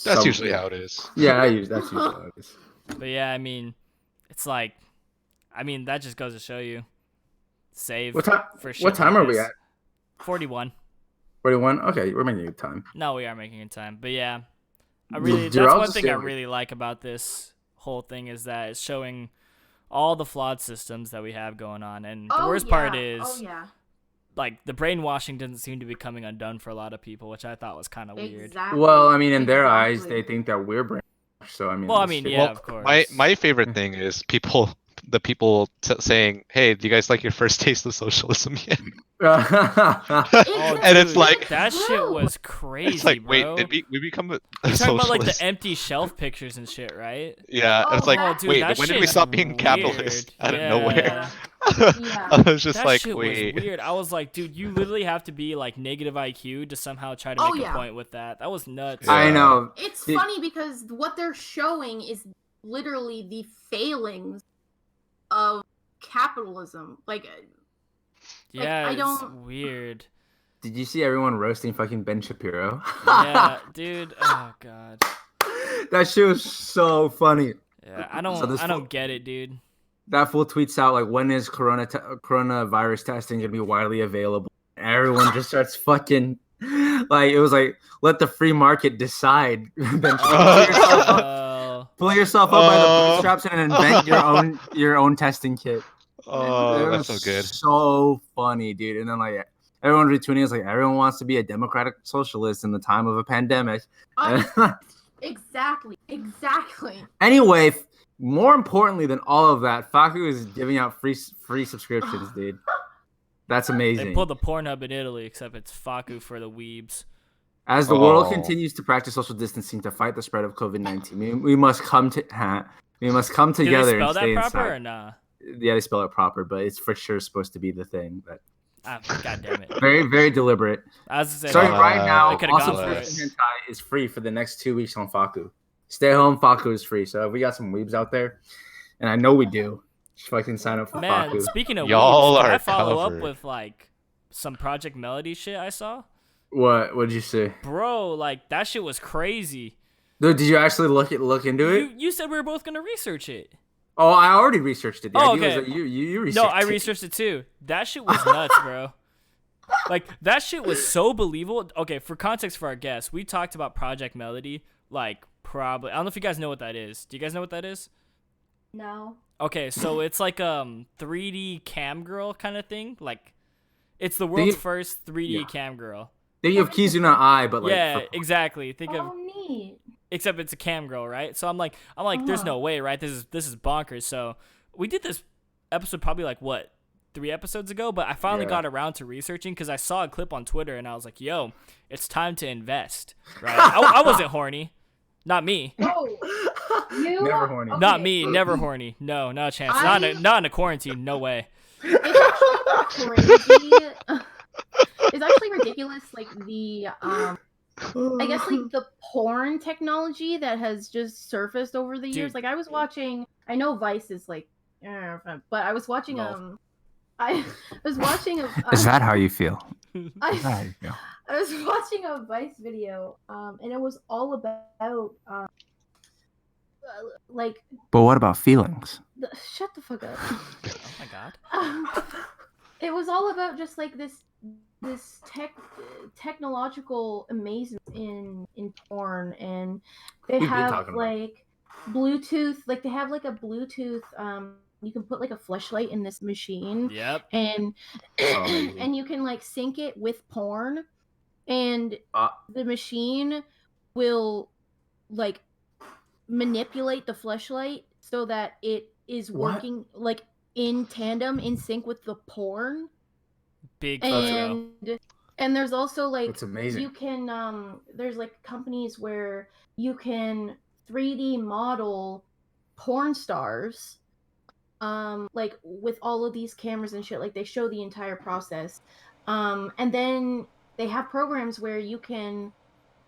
That's usually how it is. Yeah, that's usually how it is. But yeah, I mean, it's like, I mean, that just goes to show you, save What time? for shit What time like are we this. at? 41. 41. Okay, we're making good time. No, we are making it time. But yeah, Dude, that's I'll one just thing say, I like- really like about this whole thing is that it's showing all the flawed systems that we have going on. And the worst part is, Oh yeah. like, the brainwashing doesn't seem to be coming undone for a lot of people, which I thought was kind of weird. Exactly. Well, I mean, in their eyes, Exactly. they think that we're brainwashed. So I mean. Well, I this mean, shit- yeah, Well, of course. My favorite thing is the people saying, "Hey, do you guys like your first taste of socialism yet?" Oh, And it's dude, like- that shit Bro. was crazy, It's like, bro. wait, did we become a You're talking about like the socialist? empty shelf pictures and shit, right? Yeah, and it's Oh, like, that- dude, wait, that when did we shit's stop being capitalist weird. out of Yeah. nowhere? Yeah. I was just That like, shit wait. was weird. I was like, dude, you literally have to be like negative IQ to somehow try to Oh, make yeah. a point with that. That was nuts. Yeah. I know. It's Did- funny because what they're showing is literally the failings of capitalism. Like, Yeah, I it's don't- weird. Did you see everyone roasting fucking Ben Shapiro? Yeah, dude. Oh god. That shit was so funny. Yeah, I So this don't fool- get it, dude. That fool tweets out like, when is coronavirus testing gonna be widely available? Everyone just starts fucking like it was like, let the free market decide. Ben Shapiro, pull yourself up by the Oh. bootstraps and invent your own testing kit. Oh, It that's was so good. So funny, dude. And then like everyone retweeting is like, everyone wants to be a democratic socialist in the time of a pandemic. exactly. Anyway, more importantly than all of that, Fakku is giving out free subscriptions, dude. That's amazing. They pulled the Pornhub in Italy, except it's Fakku for the weebs. As the world Oh. continues to practice social distancing to fight the spread of COVID-19, we must come together Do they and spell stay that proper inside. or nah? Yeah, they spell it proper, but it's for sure supposed to be the thing. But Ah, god damn it. very, very deliberate. I was gonna say, Starting Uh, right now, I could've all gone for subscription it. hentai is free for the next 2 weeks on Fakku. Stay home, Fakku is free. So if we got some weebs out there, and I know we do, just fucking sign up for man, Fakku. speaking of Y'all weebs, can are I follow up covered. with like some Project Melody shit I saw? What'd you say? Bro, like that shit was crazy. Dude, did you actually look into it? You said we were both gonna research it. Oh, I already researched it. The Oh, idea was okay. that you researched No, I it. researched it too. That shit was nuts, bro. Like that shit was so believable. Okay, for context for our guests, we talked about Project Melody. Like probably, I don't know if you guys know what that is. Do you guys know what that is? No. Okay, so it's like 3D cam girl kind of thing. Like it's the world's you- first 3D yeah. cam girl. Think of Kizuna Eye, but like yeah, for- exactly. Think of Oh, neat. except it's a cam girl, right? So I'm like, there's Uh-huh. no way, right? This is bonkers. So we did this episode probably like what 3 episodes ago, but I finally Yeah. got around to researching because I saw a clip on Twitter and I was like, yo, it's time to invest, right? I wasn't horny, not me, Oh, you? Never horny. Okay. not me, never horny. No, not a chance. Not in a quarantine. No way. It's actually crazy. It's actually ridiculous. Like the I guess like the porn technology that has just surfaced over the years. Dude. Like I was watching. I know Vice is like, but I was watching No. I was watching a. Is that how you feel? I was watching a Vice video, and it was all about like But what about feelings? shut the fuck up. Oh my god. It was all about just like this technological amazement in porn, and they We've been have talking about like Bluetooth, like they have like a Bluetooth you can put like a fleshlight in this machine Yep. and amazing. and you can like sync it with porn, and the machine will like manipulate the fleshlight so that it is What? working like in tandem, in sync with the porn. Big photo. And there's also like That's amazing. you can there's like companies where you can 3D model porn stars like with all of these cameras and shit. Like they show the entire process, and then they have programs where you can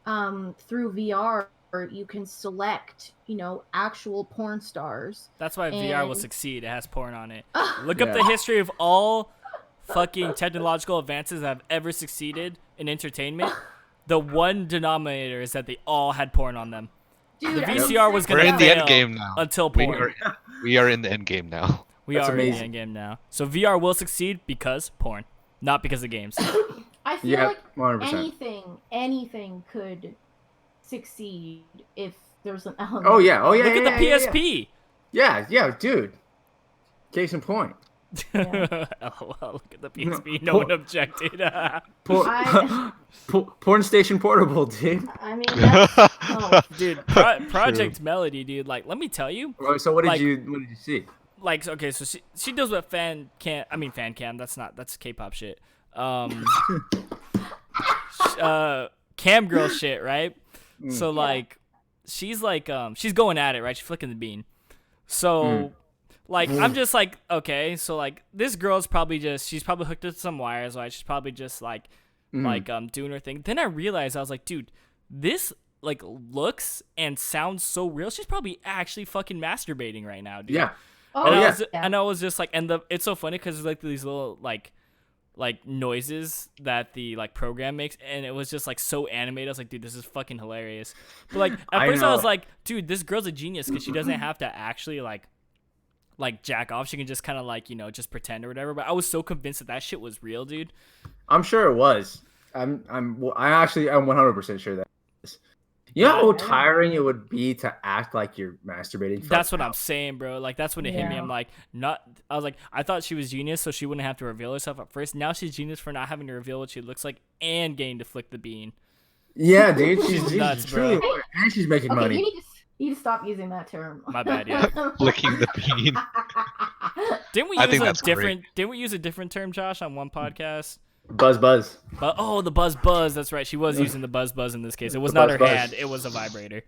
through VR you can select, you know, actual porn stars. That's why VR will And- succeed. It has porn on it. Look up Yeah. the history of all fucking technological advances that have ever succeeded in entertainment, the one denominator is that they all had porn on them. Dude, The are you VCR was We're gonna in the fail end game now. until We porn. we are in the end game now. We That's are in the amazing. end game now. So VR will succeed because porn, not because of games. I feel Yeah, like 100%. anything could succeed if there's an element. Oh yeah, oh yeah. Look yeah, at the yeah, PSP. Yeah, dude. Case in point. Yeah. LOL, look at the PSP. No Por- one objected. I- Porn Station Portable, dude. I mean, that's, oh, Dude, Project Melody, dude. Like, let me tell you. So what did Like- you see? Like, okay, so she does what fan cam. That's K-pop shit. Cam girl shit, right? So like, she's going at it, right? She's flicking the bean. So, like, I'm just like, okay, so like, this girl's probably she's probably hooked up to some wires, right? She's probably just like doing her thing. Then I realized, I was like, dude, this like looks and sounds so real. She's probably actually fucking masturbating right now, dude. Yeah. oh, And, yeah. I was just like, and it's so funny because there's like these little like noises that the like program makes, and it was just like so animated. I was like, dude, this is fucking hilarious. But like at I first I know. was like, dude, this girl's a genius because she doesn't have to actually like jack off. She can just kind of like, you know, just pretend or whatever. But I was so convinced that shit was real, dude. I'm sure it was. I'm 100% sure that. You know how tiring it would be to act like you're masturbating. For That's what an I'm saying, bro. Like that's when it hit me. Yeah. I'm like, I was like, I thought she was genius, so she wouldn't have to reveal herself at first. Now she's genius for not having to reveal what she looks like and getting to flick the bean. Yeah, dude. She's Nuts, truly, bro. and she's making Okay, money. you need to stop using that term. My bad, yeah. Flicking the bean. Didn't we I use think a that's different? Didn't we use a different term, Josh, on one podcast? Buzz. But the buzz. That's right. She was using the buzz in this case. It was The not her buzz. hand. It was a vibrator.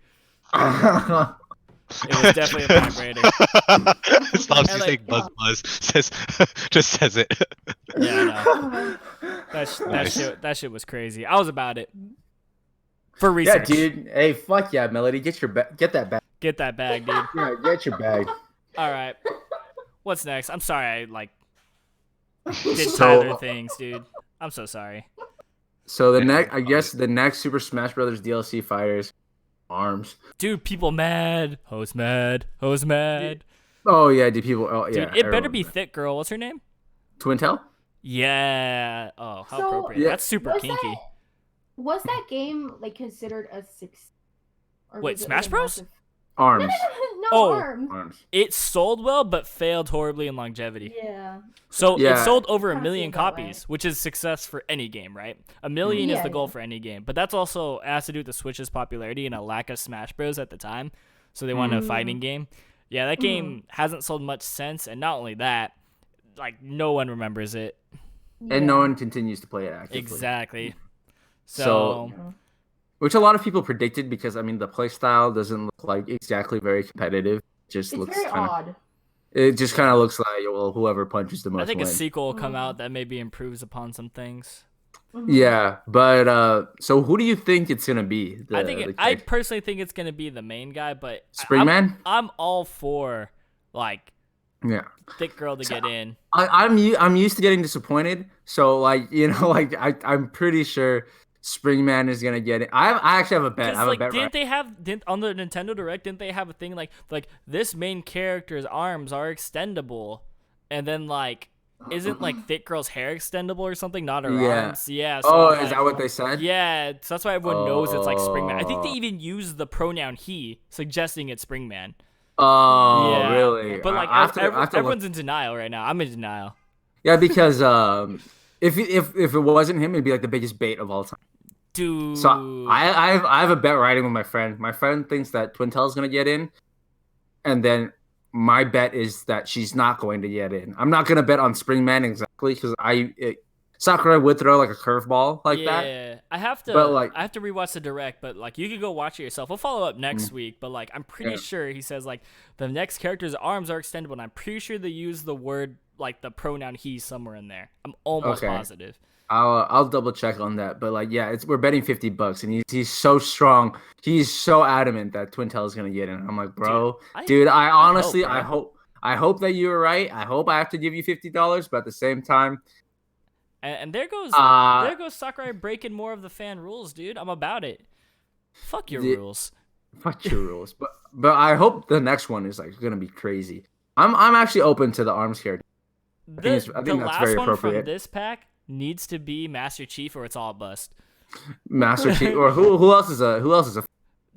yeah, It was definitely a vibrator. Stops And, you like- saying buzz. Just says it. Yeah, I know. Nice. That shit was crazy. I was about it. For research. dude. Hey, fuck yeah, Melody. Get that bag. Get that bag, dude. Yeah, get your bag. All right. What's next? I'm sorry I did So- Tyler things, dude. I'm so sorry. So I guess the next Super Smash Brothers DLC fighters, ARMS. Dude, people mad. Hoes mad. Oh yeah, dude. People. Oh Dude, yeah. it better everyone- be Thick Girl. What's her name? Twintel. Yeah. Oh, how So, appropriate. Yeah. That's super kinky. Was that game like considered a success? Wait, Smash Bros? ARMS. No, Oh. ARMS. ARMS. It sold well, but failed horribly in longevity. Yeah. So it Yeah. sold over a Kinda million seems that way. copies, which is success for any game, right? A million is Yeah, the goal yeah. for any game, but that's also has to do with the Switch's popularity and a lack of Smash Bros at the time. So they wanted a fighting game. Yeah, that game hasn't sold much since, and not only that, like no one remembers it. And no one continues to play it actively. Exactly. So- So Which a lot of people predicted because I mean the play style doesn't look like exactly very competitive. Just It's looks very kind of. odd. It just kind of looks like well, whoever punches the most I think a wins. sequel will come out that maybe improves upon some things. Yeah, but so who do you think it's gonna be? I personally think it's gonna be the main guy, but Springman? I'm all for like Yeah, Thick Girl to get in. I'm used to getting disappointed. So like like I'm pretty sure Springman is gonna get it. I actually have a bet. I Because have like, a bet. didn't on the Nintendo Direct, didn't they have a thing like this main character's arms are extendable, and then like isn't like Thick Girl's hair extendable or something? Not her Yeah. arms. Yeah. So Oh, I'm is like, that what they said? Yeah, so that's why everyone knows it's like Springman. I think they Oh. even use the pronoun he, suggesting it's Springman. Oh, Yeah. really? But like I have to look- everyone's in denial right now. I'm in denial. Yeah, because if it wasn't him, it'd be like the biggest bait of all time. Dude. So I have a bet riding with my friend. My friend thinks that Twintel's gonna get in, and then my bet is that she's not going to get in. I'm not gonna bet on Springman exactly because Sakurai would throw like a curveball like that. Yeah, I have to. But, like- I have to rewatch the direct, but like you could go watch it yourself. We'll follow up next week, but like I'm pretty Yeah. sure he says like the next character's arms are extendable, and I'm pretty sure they use the word like the pronoun he somewhere in there. I'm almost Okay. positive. I'll double check on that. But like, yeah, we're betting $50, and he's so strong. He's so adamant that Twintel is gonna get in. I'm like, bro, dude, I honestly, bro. I hope that you were right. I hope I have to give you $50, but at the same time, And there goes Sakurai breaking more of the fan rules, dude. I'm about it. Fuck your The- rules. Fuck your rules. But I hope the next one is like gonna be crazy. I'm actually open to the arms here. I think The that's last very one from appropriate. this pack needs to be Master Chief, or it's all bust. Master Chief or who else is a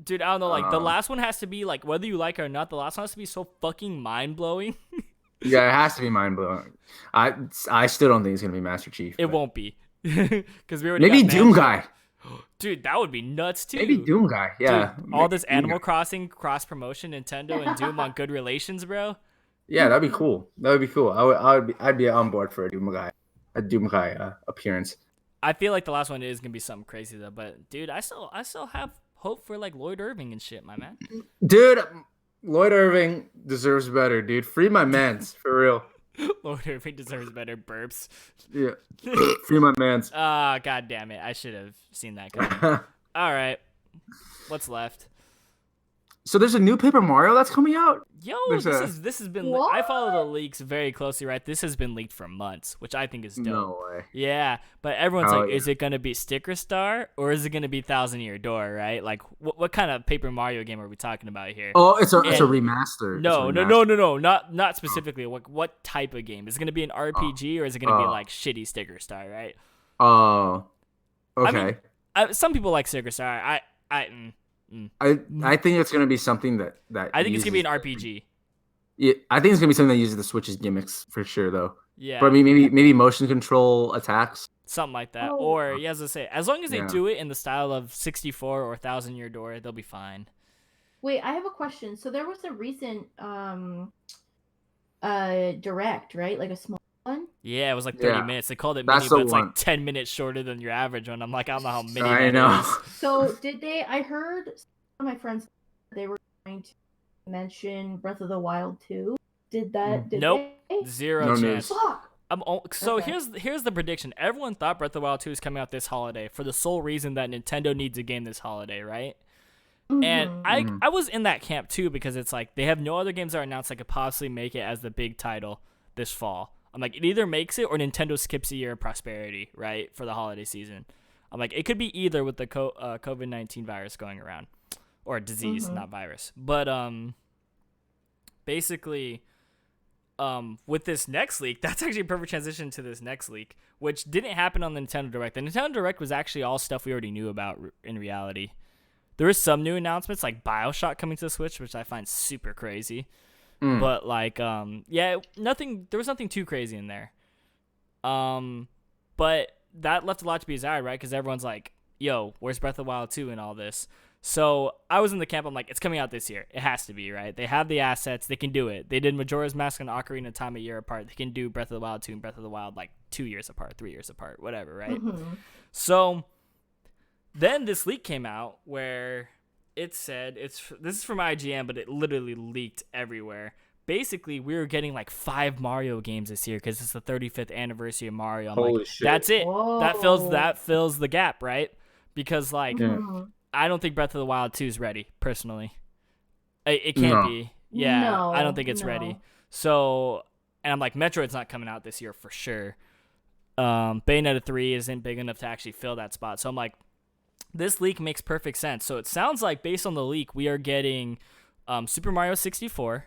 Dude, I don't know. Like the Um, last one has to be like, whether you like it or not, the last one has to be so fucking mind blowing. yeah, it has to be mind blowing. I still don't think it's gonna be Master Chief. It but won't be, because we already maybe got Doom Mansion. Guy. Dude, that would be nuts too. Maybe Doom Guy. Yeah. Dude, all this Doom Animal Guy. Crossing cross promotion, Nintendo and Doom on good relations, bro. Yeah, that'd be cool. I'd be on board for a Doom Guy appearance. I feel like the last one is gonna be something crazy though. But dude, I still have hope for like Lloyd Irving and shit, my man. Dude, Lloyd Irving deserves better, dude. Free my mans for real. Lloyd Irving deserves better burps. Yeah, free my mans. Ah, god damn it! I should have seen that coming. All right, what's left? So there's a new Paper Mario that's coming out. Yo, There's this has been. What? I follow the leaks very closely, right? This has been leaked for months, which I think is dope. No way. Yeah, but everyone's Oh, like, yeah. is it gonna be Sticker Star or is it gonna be Thousand Year Door? Right? Like, what kind of Paper Mario game are we talking about here? Oh, it's a And- remaster. No, It's a no, not specifically. What type of game? Is it gonna be an RPG or is it gonna be Oh. like shitty Sticker Star? Right? Oh, okay. I mean, some people like Sticker Star. I think it's gonna be something that I think it's gonna be an uses- RPG. Yeah, I think it's gonna be something that uses the Switch's gimmicks for sure, though. Yeah, But I mean, maybe motion control attacks. something like that. Oh. Or yeah, as I say, as long as they Yeah. do it in the style of 64 or Thousand Year Door, they'll be fine. Wait, I have a question. So there was a recent direct, right? Like a small one. Yeah, it was like 30 Yeah. minutes. They called it That's mini, the but it's one. like 10 minutes shorter than your average one. I'm like, I don't know how many. I that know. is. So did they? I heard some of my friends they were going to mention Breath of the Wild 2. Did that? Did Nope. they? Zero No chance. news. Fuck. So Okay. here's the prediction. Everyone thought Breath of the Wild 2 is coming out this holiday for the sole reason that Nintendo needs a game this holiday, right? And Mhm. I was in that camp too because it's like they have no other games that are announced that could possibly make it as the big title this fall. I'm like, it either makes it or Nintendo skips a year of prosperity, right, for the holiday season. I'm like, it could be either with the COVID-19 virus going around, or disease, Mhm. not virus. But basically, with this next leak, that's actually a perfect transition to this next leak, which didn't happen on the Nintendo Direct. The Nintendo Direct was actually all stuff we already knew about in reality. There was some new announcements like BioShock coming to the Switch, which I find super crazy. Mm. But like, yeah, nothing. There was nothing too crazy in there. But that left a lot to be desired, right? Because everyone's like, "Yo, where's Breath of the Wild 2 and all this?" So I was in the camp. I'm like, it's coming out this year. It has to be, right? They have the assets. They can do it. They did Majora's Mask and Ocarina of Time a year apart. They can do Breath of the Wild 2 and Breath of the Wild like 2 years apart, 3 years apart, whatever, right? Mhm. So then this leak came out where it said this is from IGN, but it literally leaked everywhere. Basically, we were getting like 5 Mario games this year because it's the 35th anniversary of Mario. I'm Holy like, shit. that's it. That Whoa. fills the gap, right? Because like Yeah. Mhm. I don't think Breath of the Wild 2 is ready personally. It can't No. be. Yeah, No, I don't think it's no. ready. So, and I'm like, Metroid's not coming out this year for sure. Bayonetta 3 isn't big enough to actually fill that spot. So I'm like, this leak makes perfect sense. So it sounds like based on the leak, we are getting Super Mario 64.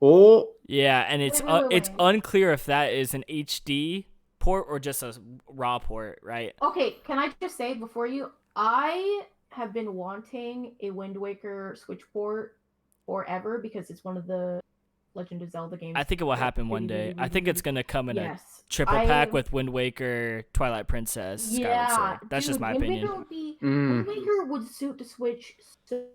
Oh, Yeah, and it's Wait. it's unclear if that is an HD port or just a raw port, right? Okay, can I just say before you, I have been wanting a Wind Waker Switch port forever because it's one of the Legend of Zelda games. I think it will that happen one day. I think it's gonna come in a Yes. triple I pack am- with Wind Waker, Twilight Princess, Skyward Yeah, Sword. That's just dude, my Wind opinion. Waker would be, Mm. Wind Waker would suit the Switch so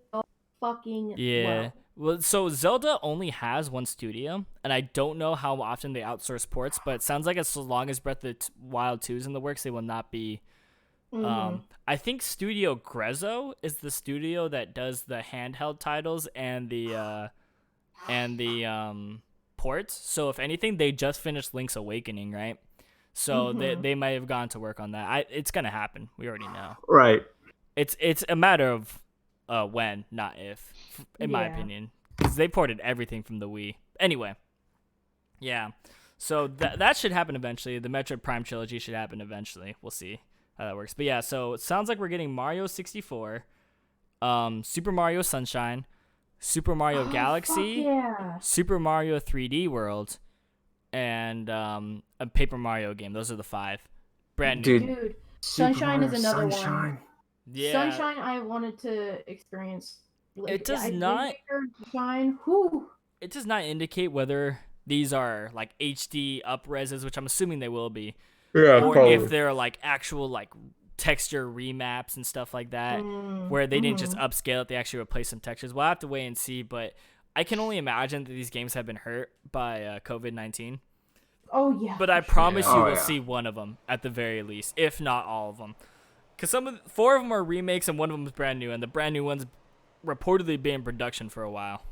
fucking Yeah. well. Well, so Zelda only has one studio, and I don't know how often they outsource ports, but it sounds like as long as Breath of the Wild 2 is in the works, they will not be. Mhm. I think Studio Grezzo is the studio that does the handheld titles and the ports. So if anything, they just finished Link's Awakening, right? So Mhm. they might have gone to work on that. It's gonna happen. We already know. right. It's a matter of when, not if, in my Yeah. opinion, because they ported everything from the Wii. Anyway, yeah. So that should happen eventually. The Metroid Prime trilogy should happen eventually. We'll see how that works. But yeah, so it sounds like we're getting Mario 64, Super Mario Sunshine, Super Mario Oh, Galaxy, fuck yeah. Super Mario 3D World, and a Paper Mario game. Those are the 5. Brand new. Dude, Dude, Super Sunshine is Mario another Sunshine. one. Yeah. Sunshine, I wanted to experience. It does Wind not- Waker, Sunshine. Whew. It does not indicate whether these are like HD up-reses, which I'm assuming they will be, Yeah, or probably. if they're like actual like texture remaps and stuff like that, where they didn't just upscale it, they actually replaced some textures. We'll have to wait and see, but I can only imagine that these games have been hurt by COVID-19. Oh yeah. But I for promise sure. you Oh, will yeah. see one of them at the very least, if not all of them. Because 4 of them are remakes and one of them is brand new, and the brand new one's reportedly been in production for a while.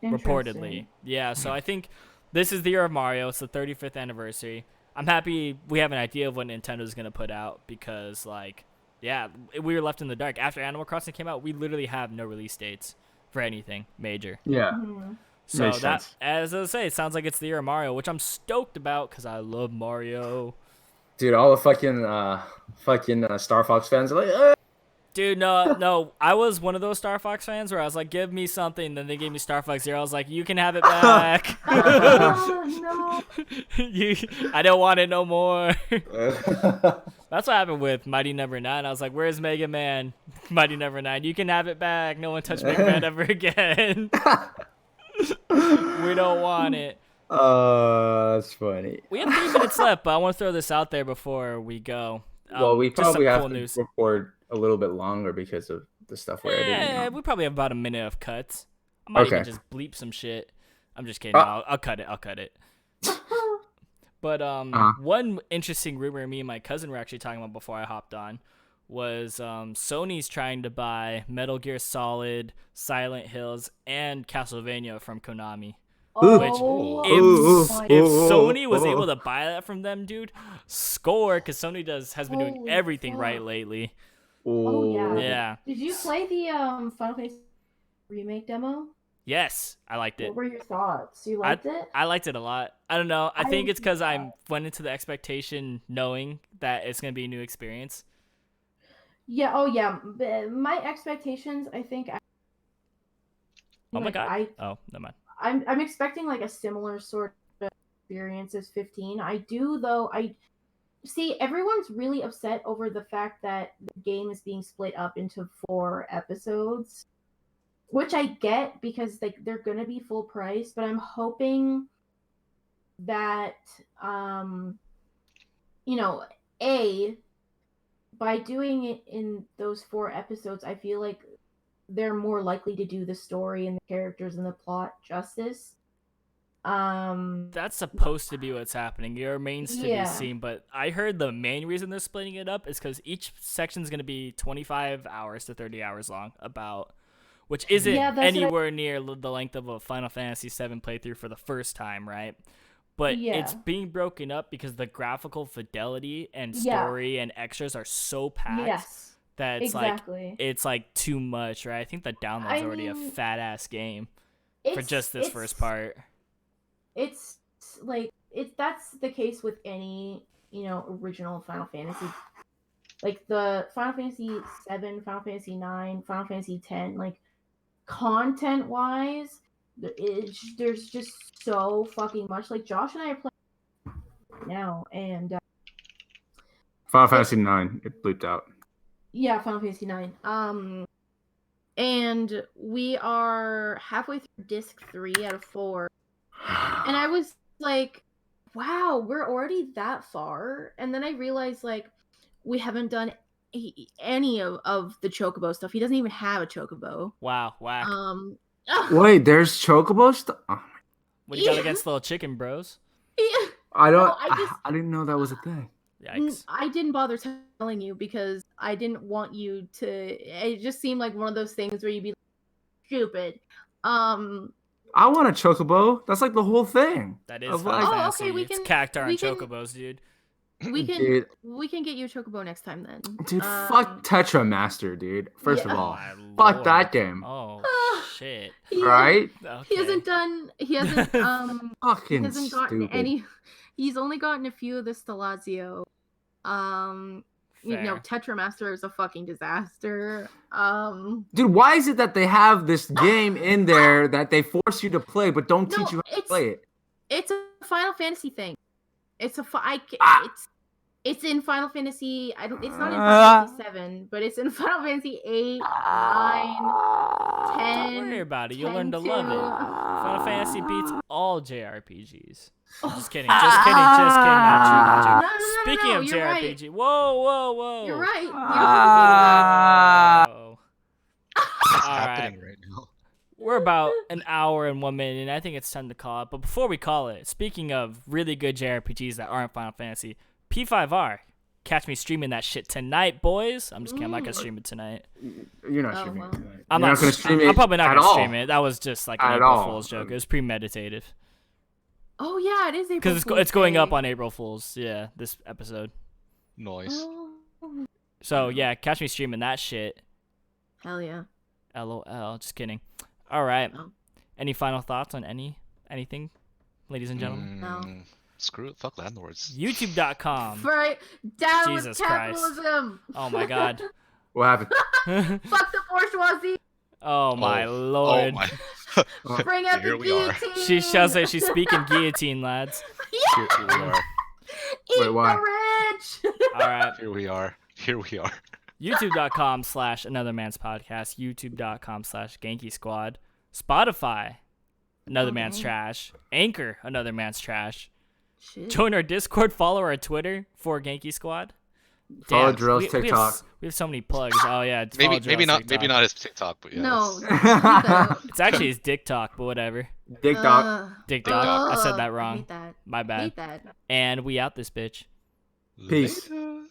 Reportedly. Interesting. Yeah, so I think this is the year of Mario. It's the 35th anniversary. I'm happy we have an idea of what Nintendo's going to put out because, like, yeah, we were left in the dark. After Animal Crossing came out, we literally have no release dates for anything major. Yeah. Mhm. So Makes that, sense. as I say, it sounds like it's the year of Mario, which I'm stoked about because I love Mario. Dude, all the fucking Star Fox fans are like, Dude, no, I was one of those Star Fox fans where I was like, give me something. Then they gave me Star Fox Zero. I was like, you can have it back. Oh, no. I don't want it no more. "Ah." That's what happened with Mighty Number 9. I was like, where's Mega Man? Mighty Number 9, you can have it back. No one touch Mega Man ever again. We don't want it. That's funny. We have 3 minutes left, but I want to throw this out there before we go. Well, we just some probably have cool to news. record a little bit longer because of the stuff we're editing. Yeah, now. we probably have about a minute of cuts. I might even Okay. just bleep some shit. I'm just kidding. No, I'll cut it. I'll cut it. But one interesting rumor me and my cousin were actually talking about before I hopped on was Sony's trying to buy Metal Gear Solid, Silent Hills, and Castlevania from Konami. Oh, If, my if God. Sony was able to buy that from them, dude, score, because Sony has been doing Holy everything fuck. right lately. Oh, yeah. Yeah. Did you play the Final Fantasy remake demo? Yes, I liked it. What were your thoughts? You liked it? I liked it a lot. I don't know. I think it's because I yeah. went into the expectation knowing that it's going to be a new experience. Yeah. Oh, yeah. My expectations, I think. Oh my like, god. Oh, never mind. I'm expecting like a similar sort of experience as 15. I do though. I see everyone's really upset over the fact that the game is being split up into 4 episodes, which I get because they're gonna be full price. But I'm hoping that by doing it in those 4 episodes, I feel like they're more likely to do the story and the characters and the plot justice. That's supposed to be what's happening. It remains to Yeah. be seen. But I heard the main reason they're splitting it up is because each section is going to be 25 hours to 30 hours long, which isn't Yeah, that's what anywhere near the length of a Final Fantasy VII playthrough for the first time, right? But Yeah. it's being broken up because the graphical fidelity and Yeah. story and extras are so packed. Yes, That exactly. it's like too much, right? I think the download's I already a mean, fat ass game for It's- just this it's- first part. It's like that's the case with any original Final Fantasy, like the Final Fantasy 7, Final Fantasy 9, Final Fantasy 10. Like content wise, there's just so fucking much. Like Josh and I are playing now, and Final Fantasy 9, it bleeped out. yeah, Final Fantasy 9. And we are halfway through disc 3 out of 4. And I was like, wow, we're already that far. And then I realized, like, we haven't done any of the Chocobo stuff. He doesn't even have a Chocobo. Wow, whack. Wait, there's Chocobo stuff? Oh, What do you got yeah. against little chicken bros? Yeah. I don't. No, I didn't know that was a thing. Yikes. I didn't bother telling you because I didn't want you to. It just seemed like one of those things where you'd be like, stupid. I want a Chocobo. That's like the whole thing. That is Of Final like- Oh, Fantasy. okay, we It's can- Cactar we and can- Chocobos, dude. We can Dude. we can get you a Chocobo next time then. Dude, fuck Tetra Master, dude. First Yeah. of all, My fuck lord. that game. Oh, shit. Right? Okay. He hasn't done. He hasn't. He Fucking hasn't gotten stupid. any. He's only gotten a few of the Stelazio. You know, Fair. Tetramaster is a fucking disaster. Dude, why is it that they have this game in there that they force you to play but don't No, teach you how to it's- play it? It's a Final Fantasy thing. It's a it's in Final Fantasy. I don't. It's not in Final Fantasy 7, but it's in Final Fantasy 8, 9, 10. Don't worry about it. You'll 10 learn to love it. to- Final Fantasy beats all JRPGs. Oh. Just kidding. Just kidding. Just kidding. Not true. Not true. No, Speaking of you're right. JRPG, whoa. You're right. Whoa. What's All happening right now? We're about an hour and 1 minute, and I think it's time to call it. But before we call it, speaking of really good JRPGs that aren't Final Fantasy, P5R. Catch me streaming that shit tonight, boys. I'm just kidding. I'm not gonna stream it tonight. You're not Oh, streaming well. it tonight. I'm You're not gonna stream it I'm probably not at gonna all. stream it. That was just like an At April all. Fool's joke. It was premeditated Oh yeah, it is April because Fool's it's going Day. up on April Fool's. Yeah, this episode. Noise. Oh, So yeah, catch me streaming that shit. hell yeah. LOL. Just kidding. All right. Oh. Any final thoughts on anything, ladies and gentlemen? No. Screw it. Fuck landlords. YouTube.com. Right, down Jesus with Christ. capitalism. Oh my God. What happened? Fuck the bourgeoisie. Oh my Oh lord. my. Bring out Here the we are. guillotine. She shall say she's speaking guillotine, lads. Here we are. Eat Wait, why? the rich. All right. Here we are. Here we are. YouTube.com/Another Man's Podcast. YouTube.com/Genki Squad. Spotify. Another Man's Okay. Trash. Anchor. Another Man's Trash. Shit. Join our Discord. Follow our Twitter for Genki Squad. Follow Damn, Drill's we have TikTok. we have so many plugs. Oh yeah, follow Maybe Drill's not. TikTok. Maybe not his TikTok, but yeah. No. that's- It's actually his Dick Talk, but whatever. Dick dog. Dick Talk. I said that I wrong. hate that. My bad. Hate that. And we out this bitch. Peace. Later.